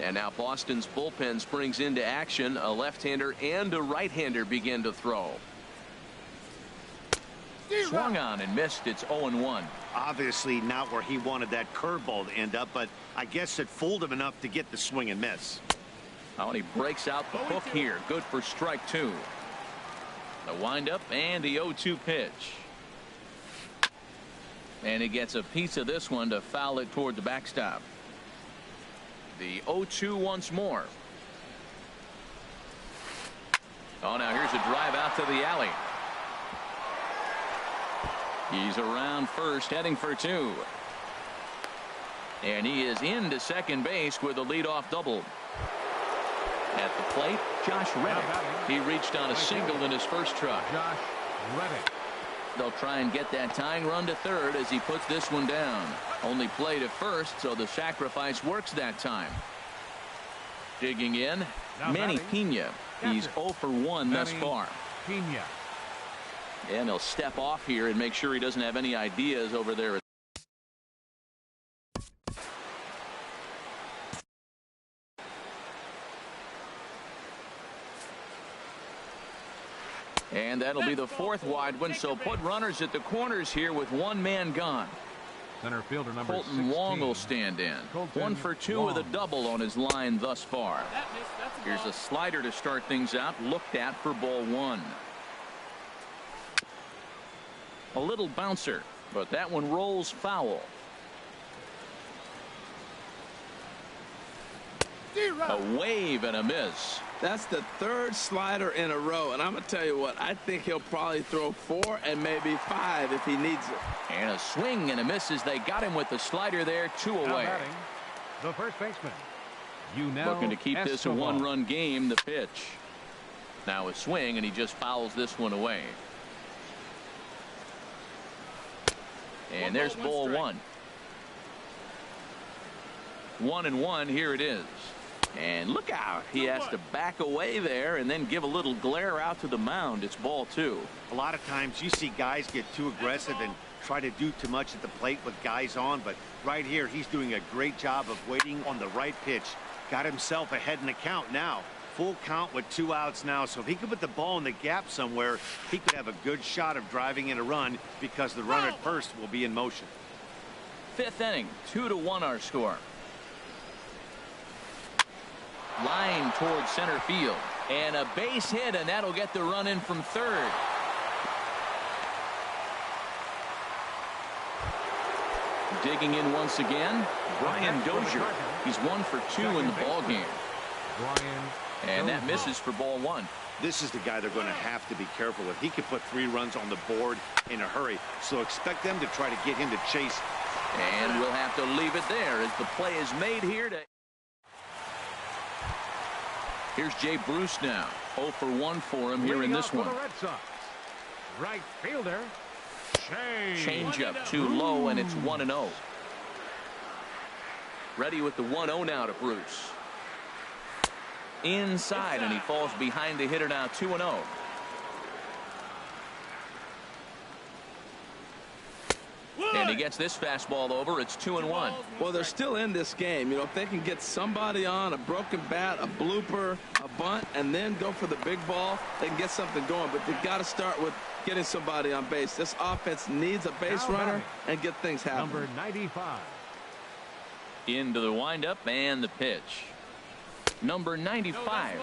And now Boston's bullpen springs into action. A left-hander and a right-hander begin to throw. Swung on and missed. It's 0-1.
Obviously not where he wanted that curveball to end up, but I guess it fooled him enough to get the swing and miss.
Oh, and he breaks out the hook here. Good for strike 2. The windup and the 0-2 pitch. And he gets a piece of this one to foul it toward the backstop. The 0-2 once more. Oh, now here's a drive out to the alley. He's around first, heading for 2. And he is into second base with a leadoff double. At the plate, Josh Reddick. He reached on a single in his first try.
Josh Reddick.
They'll try and get that tying run to third as he puts this one down. Only played at first, so the sacrifice works that time. Digging in, Manny Pena. He's 0 for 1 thus far.
Pena.
And he'll step off here and make sure he doesn't have any ideas over there. And that'll be the 4th wide one, so put runners at the corners here with one man gone.
Center fielder number
Colton
16.
Wong will stand in. 1 for 2 with a double on his line thus far. Here's a slider to start things out, looked at for ball 1. A little bouncer, but that one rolls foul. A wave and a miss.
That's the 3rd slider in a row, and I'm going to tell you what, I think he'll probably throw 4 and maybe 5 if he needs it.
And a swing and a miss as they got him with the slider there, 2 away.
The first baseman.
Looking to keep this a one-run game. The pitch. Now a swing, and he just fouls this one away. And there's ball 1. 1-1. Here it is. And look out. He has to back away there and then give a little glare out to the mound. It's ball 2.
A lot of times you see guys get too aggressive and try to do too much at the plate with guys on, but right here he's doing a great job of waiting on the right pitch. Got himself ahead in the count now. Full count with 2 outs now, so if he could put the ball in the gap somewhere, he could have a good shot of driving in a run because the runner at first will be in motion.
5th inning, 2-1 our score. Line towards center field, and a base hit, and that'll get the run in from third. Digging in once again, Brian Dozier. He's 1 for 2 in the ball game. And that misses for ball 1.
This is the guy they're going to have to be careful with. He could put 3 runs on the board in a hurry, so expect them to try to get him to chase.
And we'll have to leave it there as the play is made here. Here's Jay Bruce now. 0 for 1 for him here in this one.
Right fielder.
Change-up too low, and it's 1-0. Ready with the 1-0 now to Bruce. Inside, and he falls behind the hitter now. 2-0. And he gets this fastball over. It's 2-1.
Well, they're still in this game. You know, if they can get somebody on, a broken bat, a blooper, a bunt, and then go for the big ball, they can get something going. But they've got to start with getting somebody on base. This offense needs a base runner and get things happening.
Number 95.
Into the windup and the pitch. Number 95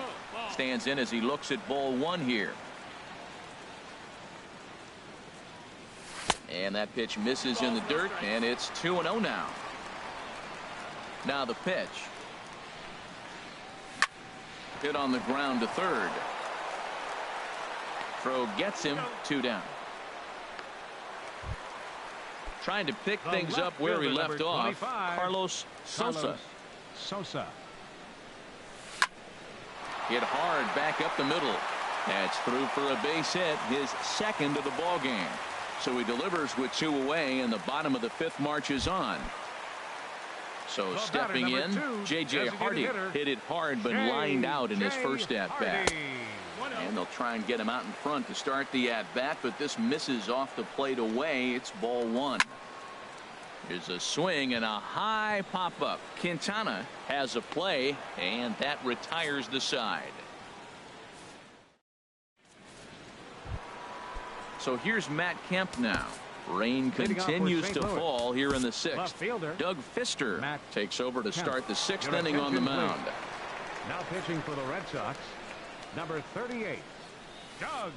stands in as he looks at ball 1 here. And that pitch misses in the dirt, and it's 2-0 now. Now the pitch. Hit on the ground to third. Throw gets him, 2 down. Trying to pick things up where he left off. Carlos Sosa. Hit hard back up the middle. That's through for a base hit, his 2nd of the ball game. So he delivers with 2 away, and the bottom of the 5th marches on. So stepping in, J.J. Hardy hit it hard but lined out in his first at bat. And they'll try and get him out in front to start the at-bat, but this misses off the plate away. It's ball one. Here's a swing and a high pop-up. Quintana has a play, and that retires the side. So here's Matt Kemp now. Rain continues to fall here in the sixth. Doug Fister takes over to start the sixth inning on the mound.
Now pitching for the Red Sox, number 38, Doug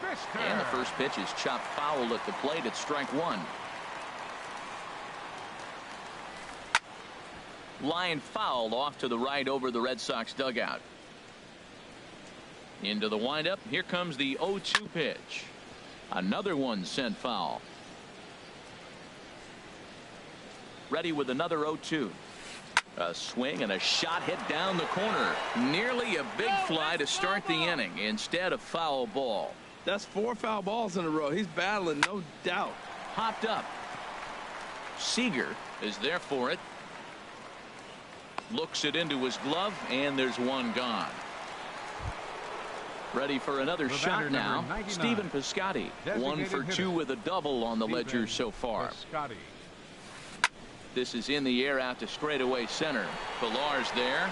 Fister.
And the first pitch is chopped foul at the plate. It's strike one. Line fouled off to the right over the Red Sox dugout. Into the windup. Here comes the 0-2 pitch. Another one sent foul. Ready with another 0-2. A swing and a shot hit down the corner. Nearly a big fly to start the inning. Instead, a foul ball.
That's 4 foul balls in a row. He's battling, no doubt.
Hopped up. Seager is there for it. Looks it into his glove, and there's one gone. Ready for another shot now. Stephen Piscotty, 1 for 2 with a double on the ledger so far. This is in the air out to straightaway center. Pillar's there.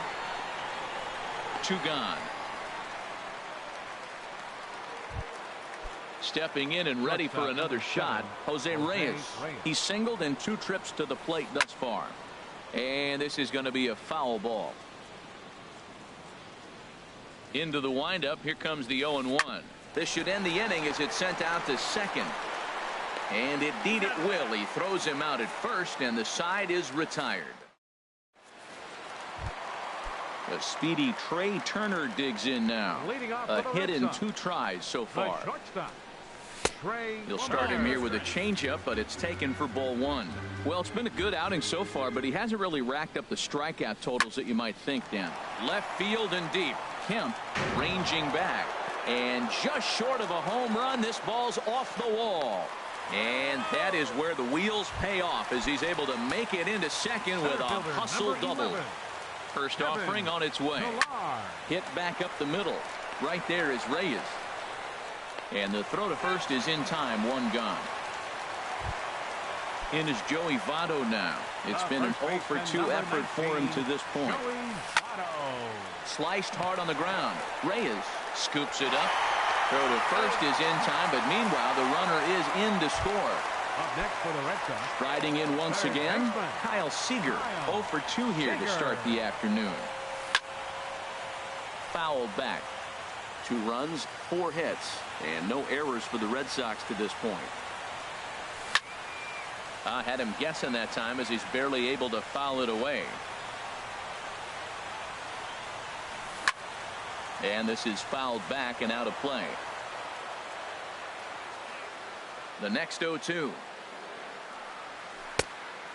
2 gone. Stepping in and ready for another shot, Jose Reyes. He singled in 2 trips to the plate thus far. And this is going to be a foul ball. Into the windup. Here comes the 0-1. This should end the inning as it's sent out to second. And indeed it will. He throws him out at first, and the side is retired. The speedy Trey Turner digs in now. A hit in 2 tries so far. He'll start him here with a changeup, but it's taken for ball 1. Well, it's been a good outing so far, but he hasn't really racked up the strikeout totals that you might think, Dan. Left field and deep. Kemp ranging back, and just short of a home run. This ball's off the wall, and that is where the wheels pay off as he's able to make it into second with a hustle double. First offering on its way. Hit back up the middle. Right there is Reyes, and the throw to first is in time. 1 gone. In is Joey Votto now. It's been an 0 for 2 effort for him to this point. Sliced hard on the ground. Reyes scoops it up. Throw to first is in time, but meanwhile the runner is in to score.
Up next for the Red Sox.
Riding in once again, Kyle Seager. 0 for 2 here to start the afternoon. Fouled back. 2 runs, 4 hits, and no errors for the Red Sox to this point. I had him guessing that time as he's barely able to foul it away. And this is fouled back and out of play. The next 0-2.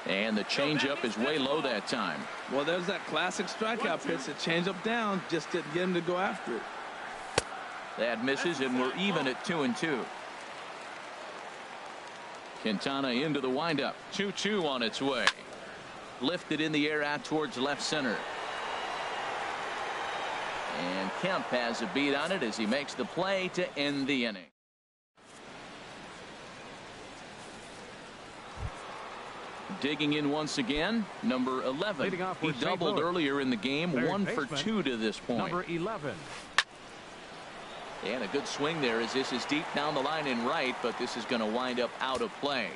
And the changeup is way low that time.
Well, there's that classic strikeout pitch. The changeup down just didn't get him to go after it.
That misses, and we're even at 2-2. Quintana into the windup. 2-2 on its way. Lifted in the air out towards left center. And Kemp has a beat on it as he makes the play to end the inning. Digging in once again, number 11. He doubled earlier in the game. 1 for 2 to this point.
Number 11.
And a good swing there as this is deep down the line in right, but this is going to wind up out of play.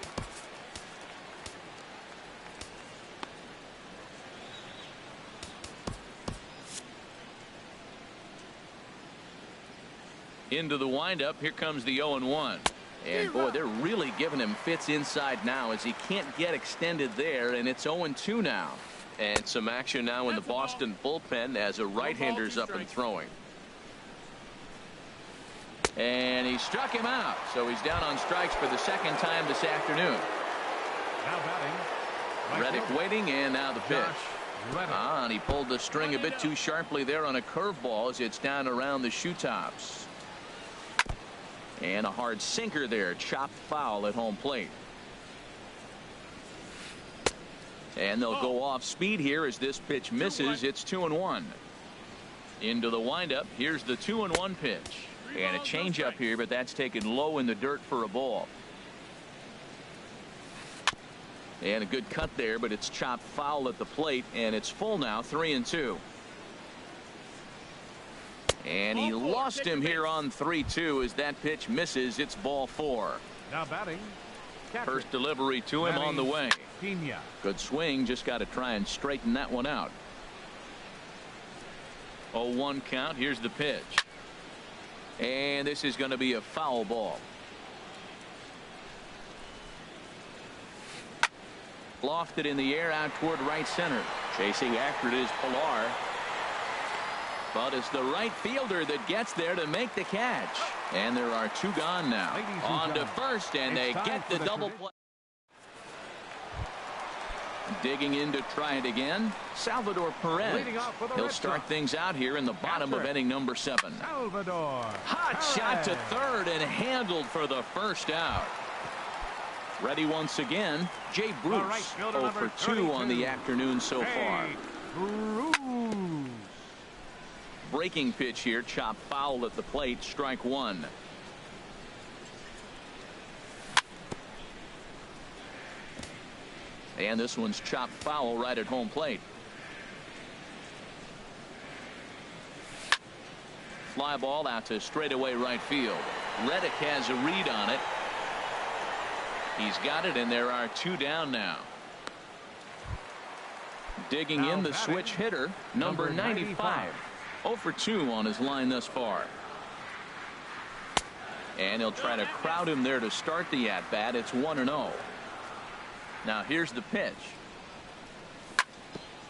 Into the windup. Here comes the 0-1. And boy, they're really giving him fits inside now as he can't get extended there, and it's 0-2 now. And some action now in the Boston bullpen as a right-hander's up and throwing. And he struck him out, so he's down on strikes for the second time this afternoon.
Now batting.
Reddick waiting, and now the pitch. And he pulled the string a bit too sharply there on a curveball as it's down around the shoe tops. And a hard sinker there, chopped foul at home plate. And they'll go off speed here as this pitch misses. It's 2-1. Into the windup. Here's the 2-1 pitch. And a changeup here, but that's taken low in the dirt for a ball. And a good cut there, but it's chopped foul at the plate, and it's full now, 3-2. And he lost him here on 3-2 as that pitch misses. It's ball 4.
Now batting.
First delivery to him on the way.
Pena.
Good swing, just got to try and straighten that one out. 0-1 count. Here's the pitch. And this is going to be a foul ball. Lofted in the air out toward right center. Chasing after it is Pilar. But it's the right fielder that gets there to make the catch. And there are 2 gone now. On to first, and they get the double play. Digging in to try it again, Salvador Perez. He'll start things out here in the bottom of inning number 7.
Salvador.
Hot shot to third and handled for the first out. Ready once again, Jay Bruce. 0 for 2 on the afternoon so far.
Bruce.
Breaking pitch here, chop foul at the plate, strike 1. And this one's chopped foul right at home plate. Fly ball out to straightaway right field. Reddick has a read on it. He's got it, and there are 2 down now. Digging in the switch hitter, number 95. 0 for 2 on his line thus far. And he'll try to crowd him there to start the at-bat. It's 1-0. Now here's the pitch.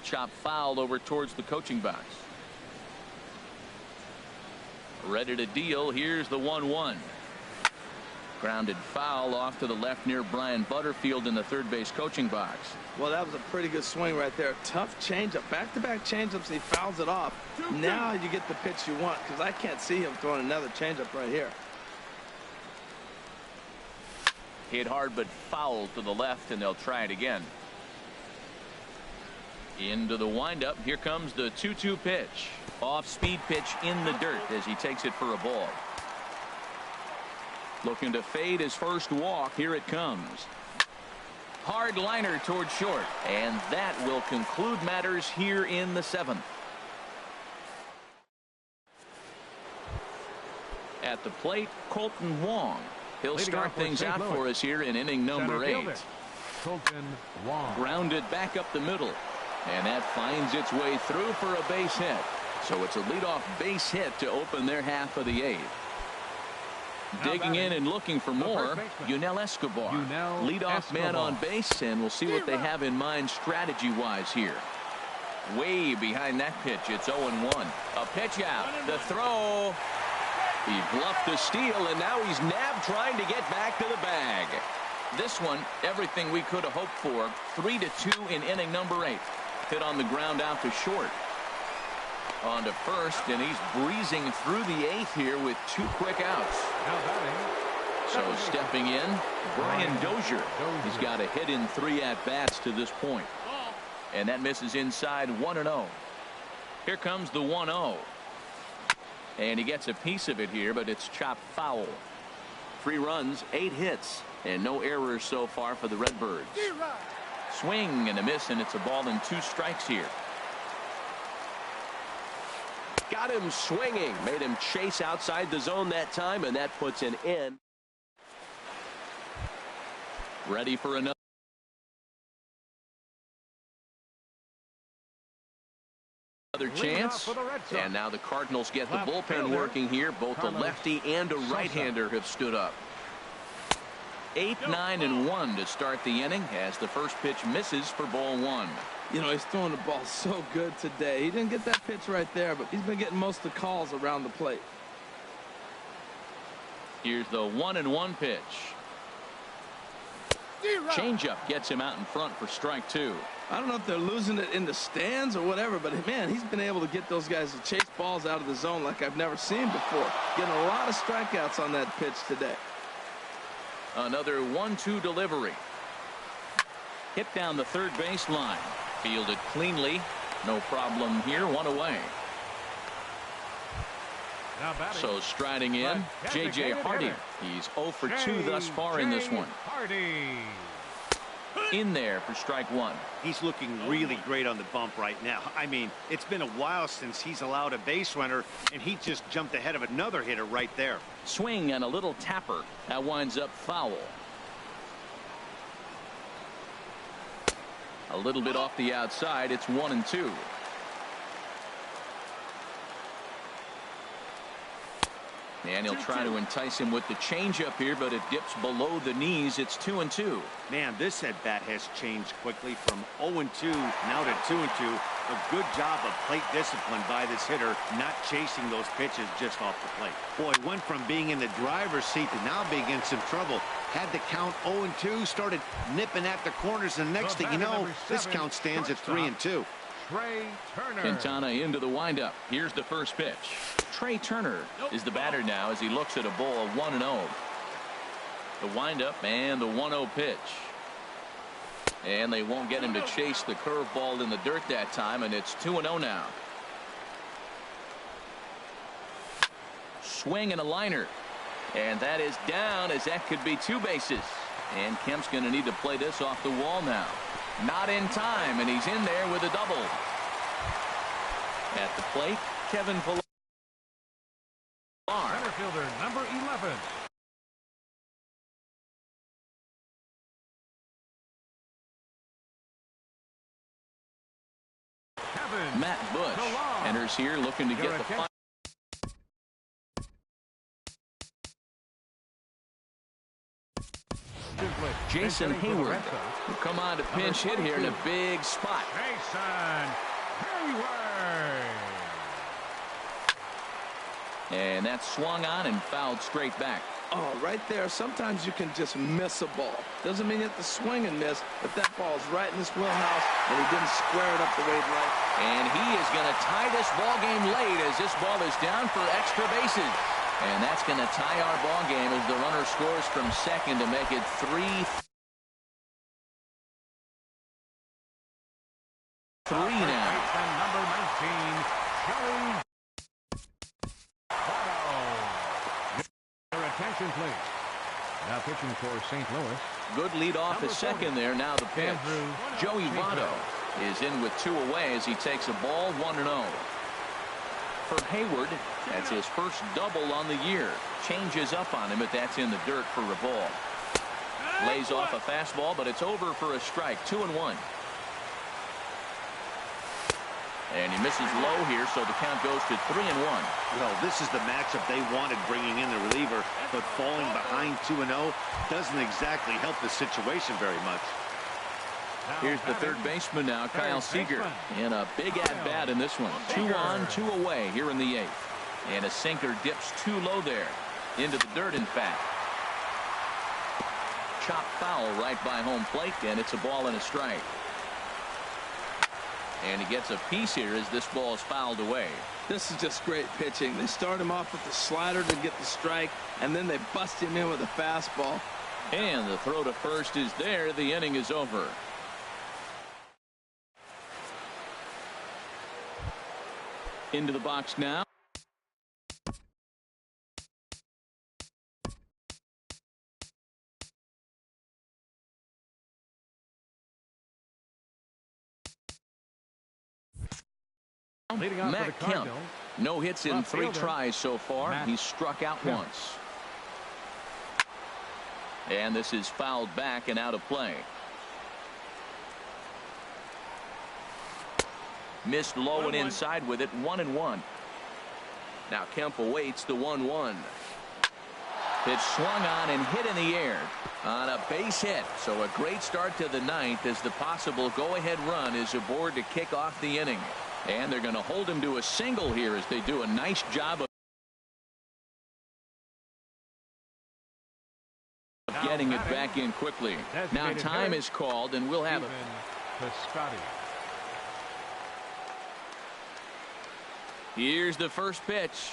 Chop fouled over towards the coaching box. Ready to deal. Here's the 1-1. Grounded foul off to the left near Brian Butterfield in the third base coaching box.
Well, that was a pretty good swing right there. Tough changeup. Back-to-back changeups. He fouls it off. Now you get the pitch you want, because I can't see him throwing another changeup right here.
Hit hard but foul to the left, and they'll try it again. Into the windup. Here comes the 2-2 pitch. Off-speed pitch in the dirt as he takes it for a ball. Looking to fade his first walk. Here it comes. Hard liner toward short, and that will conclude matters here in the 7th. At the plate, Colton Wong. He'll start things out for us here in inning number 8.
Colton Wong.
Grounded back up the middle, and that finds its way through for a base hit. So it's a leadoff base hit to open their half of the 8th. Digging in and looking for more, Yunel Escobar. Leadoff man on base, and we'll see what they have in mind strategy-wise here. Way behind that pitch, it's 0-1. A pitch out, the throw. He bluffed the steal, and now he's nabbed trying to get back to the bag. This one, everything we could have hoped for. 3-2 in inning number 8. Hit on the ground out to short. On to first, and he's breezing through the 8th here with 2 quick outs. So stepping in, Brian Dozier. He's got a hit in 3 at-bats to this point. And that misses inside 1-0. Here comes the 1-0. And he gets a piece of it here, but it's chopped foul. 3 runs, 8 hits, and no errors so far for the Redbirds. Swing and a miss, and it's a ball and 2 strikes here.
Got him swinging, made him chase outside the zone that time, and that puts an end.
Ready for another chance. And now the Cardinals get the bullpen working here. Both a lefty and a right-hander have stood up. 8, 9, and 1 to start the inning as the first pitch misses for ball 1.
You know, he's throwing the ball so good today. He didn't get that pitch right there, but he's been getting most of the calls around the plate.
Here's the 1-1 pitch. Changeup gets him out in front for strike 2.
I don't know if they're losing it in the stands or whatever, but man, he's been able to get those guys to chase balls out of the zone like I've never seen before. Getting a lot of strikeouts on that pitch today.
Another 1-2 delivery. Hit down the third base line. Fielded cleanly. No problem here. 1 away.
Now batting.
So striding in, J.J. Hardy. He's 0 for 2 thus far in this one.
Hardy.
In there for strike one.
He's looking really great on the bump right now. I mean, it's been a while since he's allowed a base runner, and he just jumped ahead of another hitter right there.
Swing and a little tapper. That winds up foul. A little bit off the outside. It's 1-2. And he'll try to entice him with the changeup here, but it dips below the knees. It's 2-2.
Man, this at bat has changed quickly from 0-2 now to 2-2. A good job of plate discipline by this hitter, not chasing those pitches just off the plate. Boy, went from being in the driver's seat to now being in some trouble. Had the count 0-2, started nipping at the corners, and the next thing you know, this count stands at 3-2.
Trey Turner.
Quintana into the windup. Here's the first pitch. Trey Turner is the batter now as he looks at a ball of 1-0. The windup and the 1-0 pitch. And they won't get him to chase the curveball in the dirt that time, and it's 2-0 now. Swing and a liner. And that is down, as that could be 2 bases. And Kemp's going to need to play this off the wall now. Not in time, and he's in there with a double. At the plate, Kevin Pillar.
Center fielder number 11. Kevin
Matt Bush
Pillar.
enters here looking to get the final. Jason Hayward will come on to pinch hit here in a big spot.
Jason Hayward.
And that's swung on and fouled straight back.
Oh, right there. Sometimes you can just miss a ball. Doesn't mean you have to swing and miss. If that ball's right in his wheelhouse and he didn't square it up the way he'd like.
And he is going to tie this ball game late as this ball is down for extra bases. And that's going to tie our ball game as the runner scores from second to make it 3-3 now.
And number 19, Joey. Your attention, please. Now pitching for St. Louis.
Good lead off
Number
his second
40.
there. Now the pitch.
Andrew
Joey Votto
Chafin.
is in with 2 away as he takes a ball 1-0. For Hayward, that's his first double on the year. Changes up on him, but that's in the dirt for a ball. Lays off a fastball, but it's over for a strike. 2-1. And he misses low here, so the count goes to 3-1.
Well, this is the matchup they wanted, bringing in the reliever, but falling behind 2-0 doesn't exactly help the situation very much.
Here's the third baseman now, Kyle Seager, in a big at-bat in this one. 2 on, 2 away here in the 8th. And a sinker dips too low there. Into the dirt, in fact. Chop foul right by home plate, and it's a ball and a strike. And he gets a piece here as this ball is fouled away.
This is just great pitching. They start him off with the slider to get the strike, and then they bust him in with a fastball.
And the throw to first is there. The inning is over. Into the box now.
Leading off for the
Matt Kemp.
Cardinals.
No hits in
Left
3
fielder,
tries so far.
Matt
He's struck out
Kemp.
once. And this is fouled back and out of play. Missed low and inside with it. 1-1. Now Kemp awaits the 1-1. Pitch swung on and hit in the air on a base hit. So a great start to the 9th as the possible go-ahead run is aboard to kick off the inning. And they're going to hold him to a single here as they do a nice job of getting it back in quickly. Now time is called, and we'll have it. Here's the first pitch.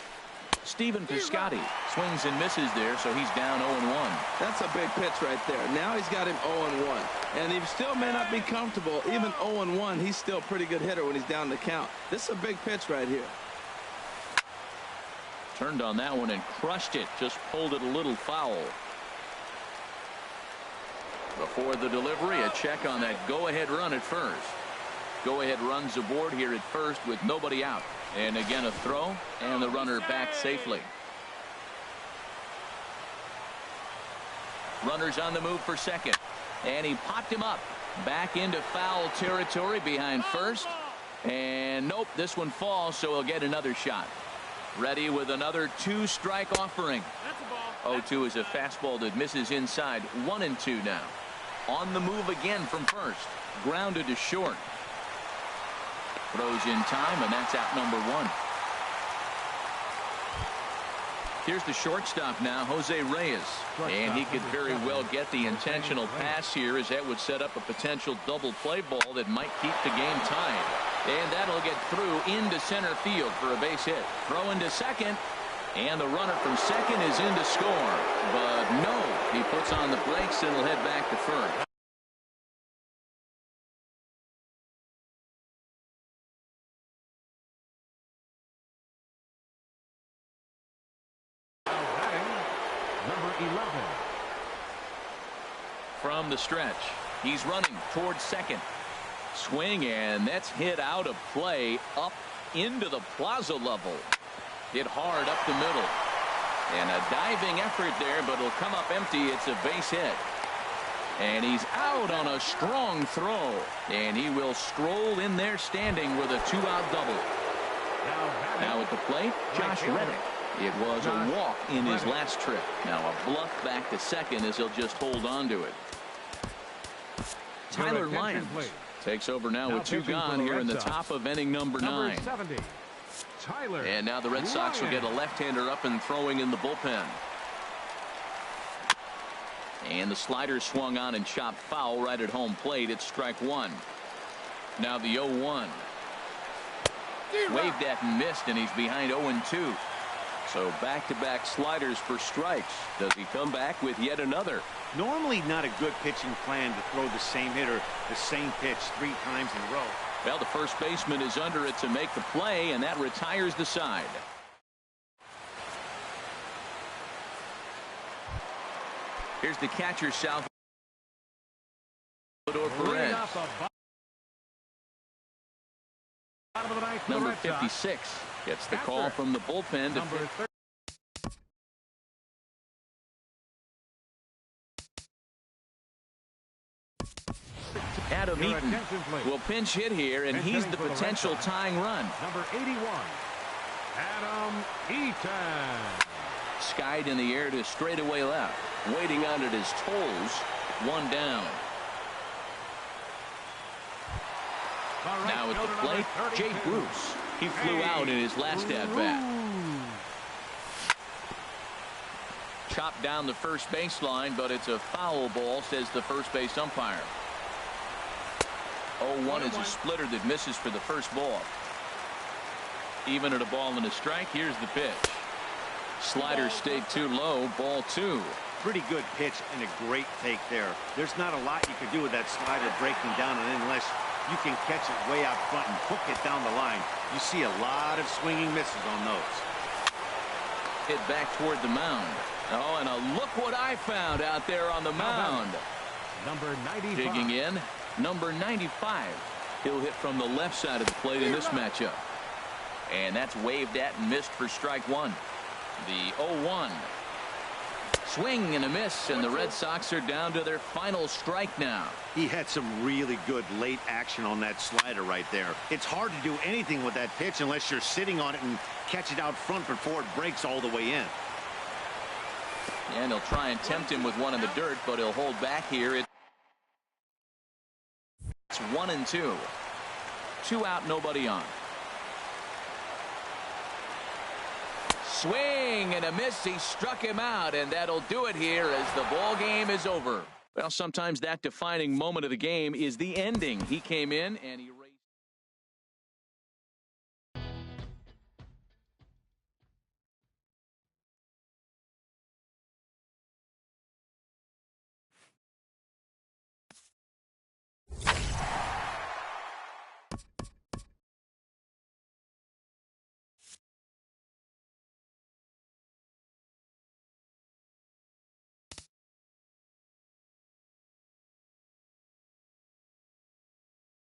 Stephen Piscotty swings and misses there, so he's down 0-1.
That's a big pitch right there. Now he's got him 0-1. And he still may not be comfortable. Even 0-1, he's still a pretty good hitter when he's down the count. This is a big pitch right here.
Turned on that one and crushed it. Just pulled it a little foul. Before the delivery, a check on that go-ahead run at first. Go-ahead runs aboard here at first with nobody out. And again a throw, and the runner back safely. Runners on the move for second. And he popped him up. Back into foul territory behind first. And nope, this one falls, so he'll get another shot. Ready with another 2-strike offering. 0-2 is a fastball that misses inside. 1-2 now. On the move again from first. Grounded to short. Throws in time, and that's out number 1. Here's the shortstop now, Jose Reyes. And he could very well get the intentional pass here, as that would set up a potential double play ball that might keep the game tied. And that'll get through into center field for a base hit. Throw into second. And the runner from second is in to score. But no, he puts on the brakes and will head back to first.
Number 11.
From the stretch, he's running towards second. Swing, and that's hit out of play up into the plaza level. Hit hard up the middle. And a diving effort there, but it'll come up empty. It's a base hit. And he's out on a strong throw. And he will stroll in there standing with a 2-out double. Now at the plate, Josh Reddick. It was a walk in his last trip. Now a bluff back to second as he'll just hold on to it. Tyler Lyons takes over now with 2 gone here in the top of inning number 9.
70. Tyler.
And now the Red Sox will get a left-hander up and throwing in the bullpen. And the slider swung on and chopped foul right at home plate. It's strike 1. Now the 0-1. Waved at and missed, and he's behind 0-2. So back-to-back sliders for strikes. Does he come back with yet another?
Normally not a good pitching plan to throw the same hitter the same pitch 3 times in a row.
Well, the first baseman is under it to make the play, and that retires the side. Here's the catcher, Salvador Perez. Number 56 gets the call from the bullpen to Adam Eaton will pinch hit here, and he's the potential tying run.
Number 81, Adam Eaton.
Skied in the air to straightaway left. Waiting on it his toes. 1 down. Now at the plate, Jay Bruce. He flew out in his last at-bat. Chopped down the first baseline, but it's a foul ball, says the first base umpire. 0-1 is a splitter that misses for the first ball. Even at a ball and a strike, here's the pitch. Slider stayed too low, ball 2.
Pretty good pitch and a great take there. There's not a lot you can do with that slider breaking down, and unless you can catch it way out front and hook it down the line, you see a lot of swinging misses on those.
Hit back toward the mound. Oh, and look what I found out there on the mound.
Number 95.
Digging in, number 95. He'll hit from the left side of the plate in this matchup. And that's waved at and missed for strike 1. The 0-1. Swing and a miss, and the Red Sox are down to their final strike now.
He had some really good late action on that slider right there. It's hard to do anything with that pitch unless you're sitting on it and catch it out front before it breaks all the way in.
And he'll try and tempt him with one in the dirt, but he'll hold back here. It's 1-2. 2 out, nobody on. Swing and a miss. He struck him out, and that'll do it here as the ball game is over. Well, sometimes that defining moment of the game is the ending. He came in and he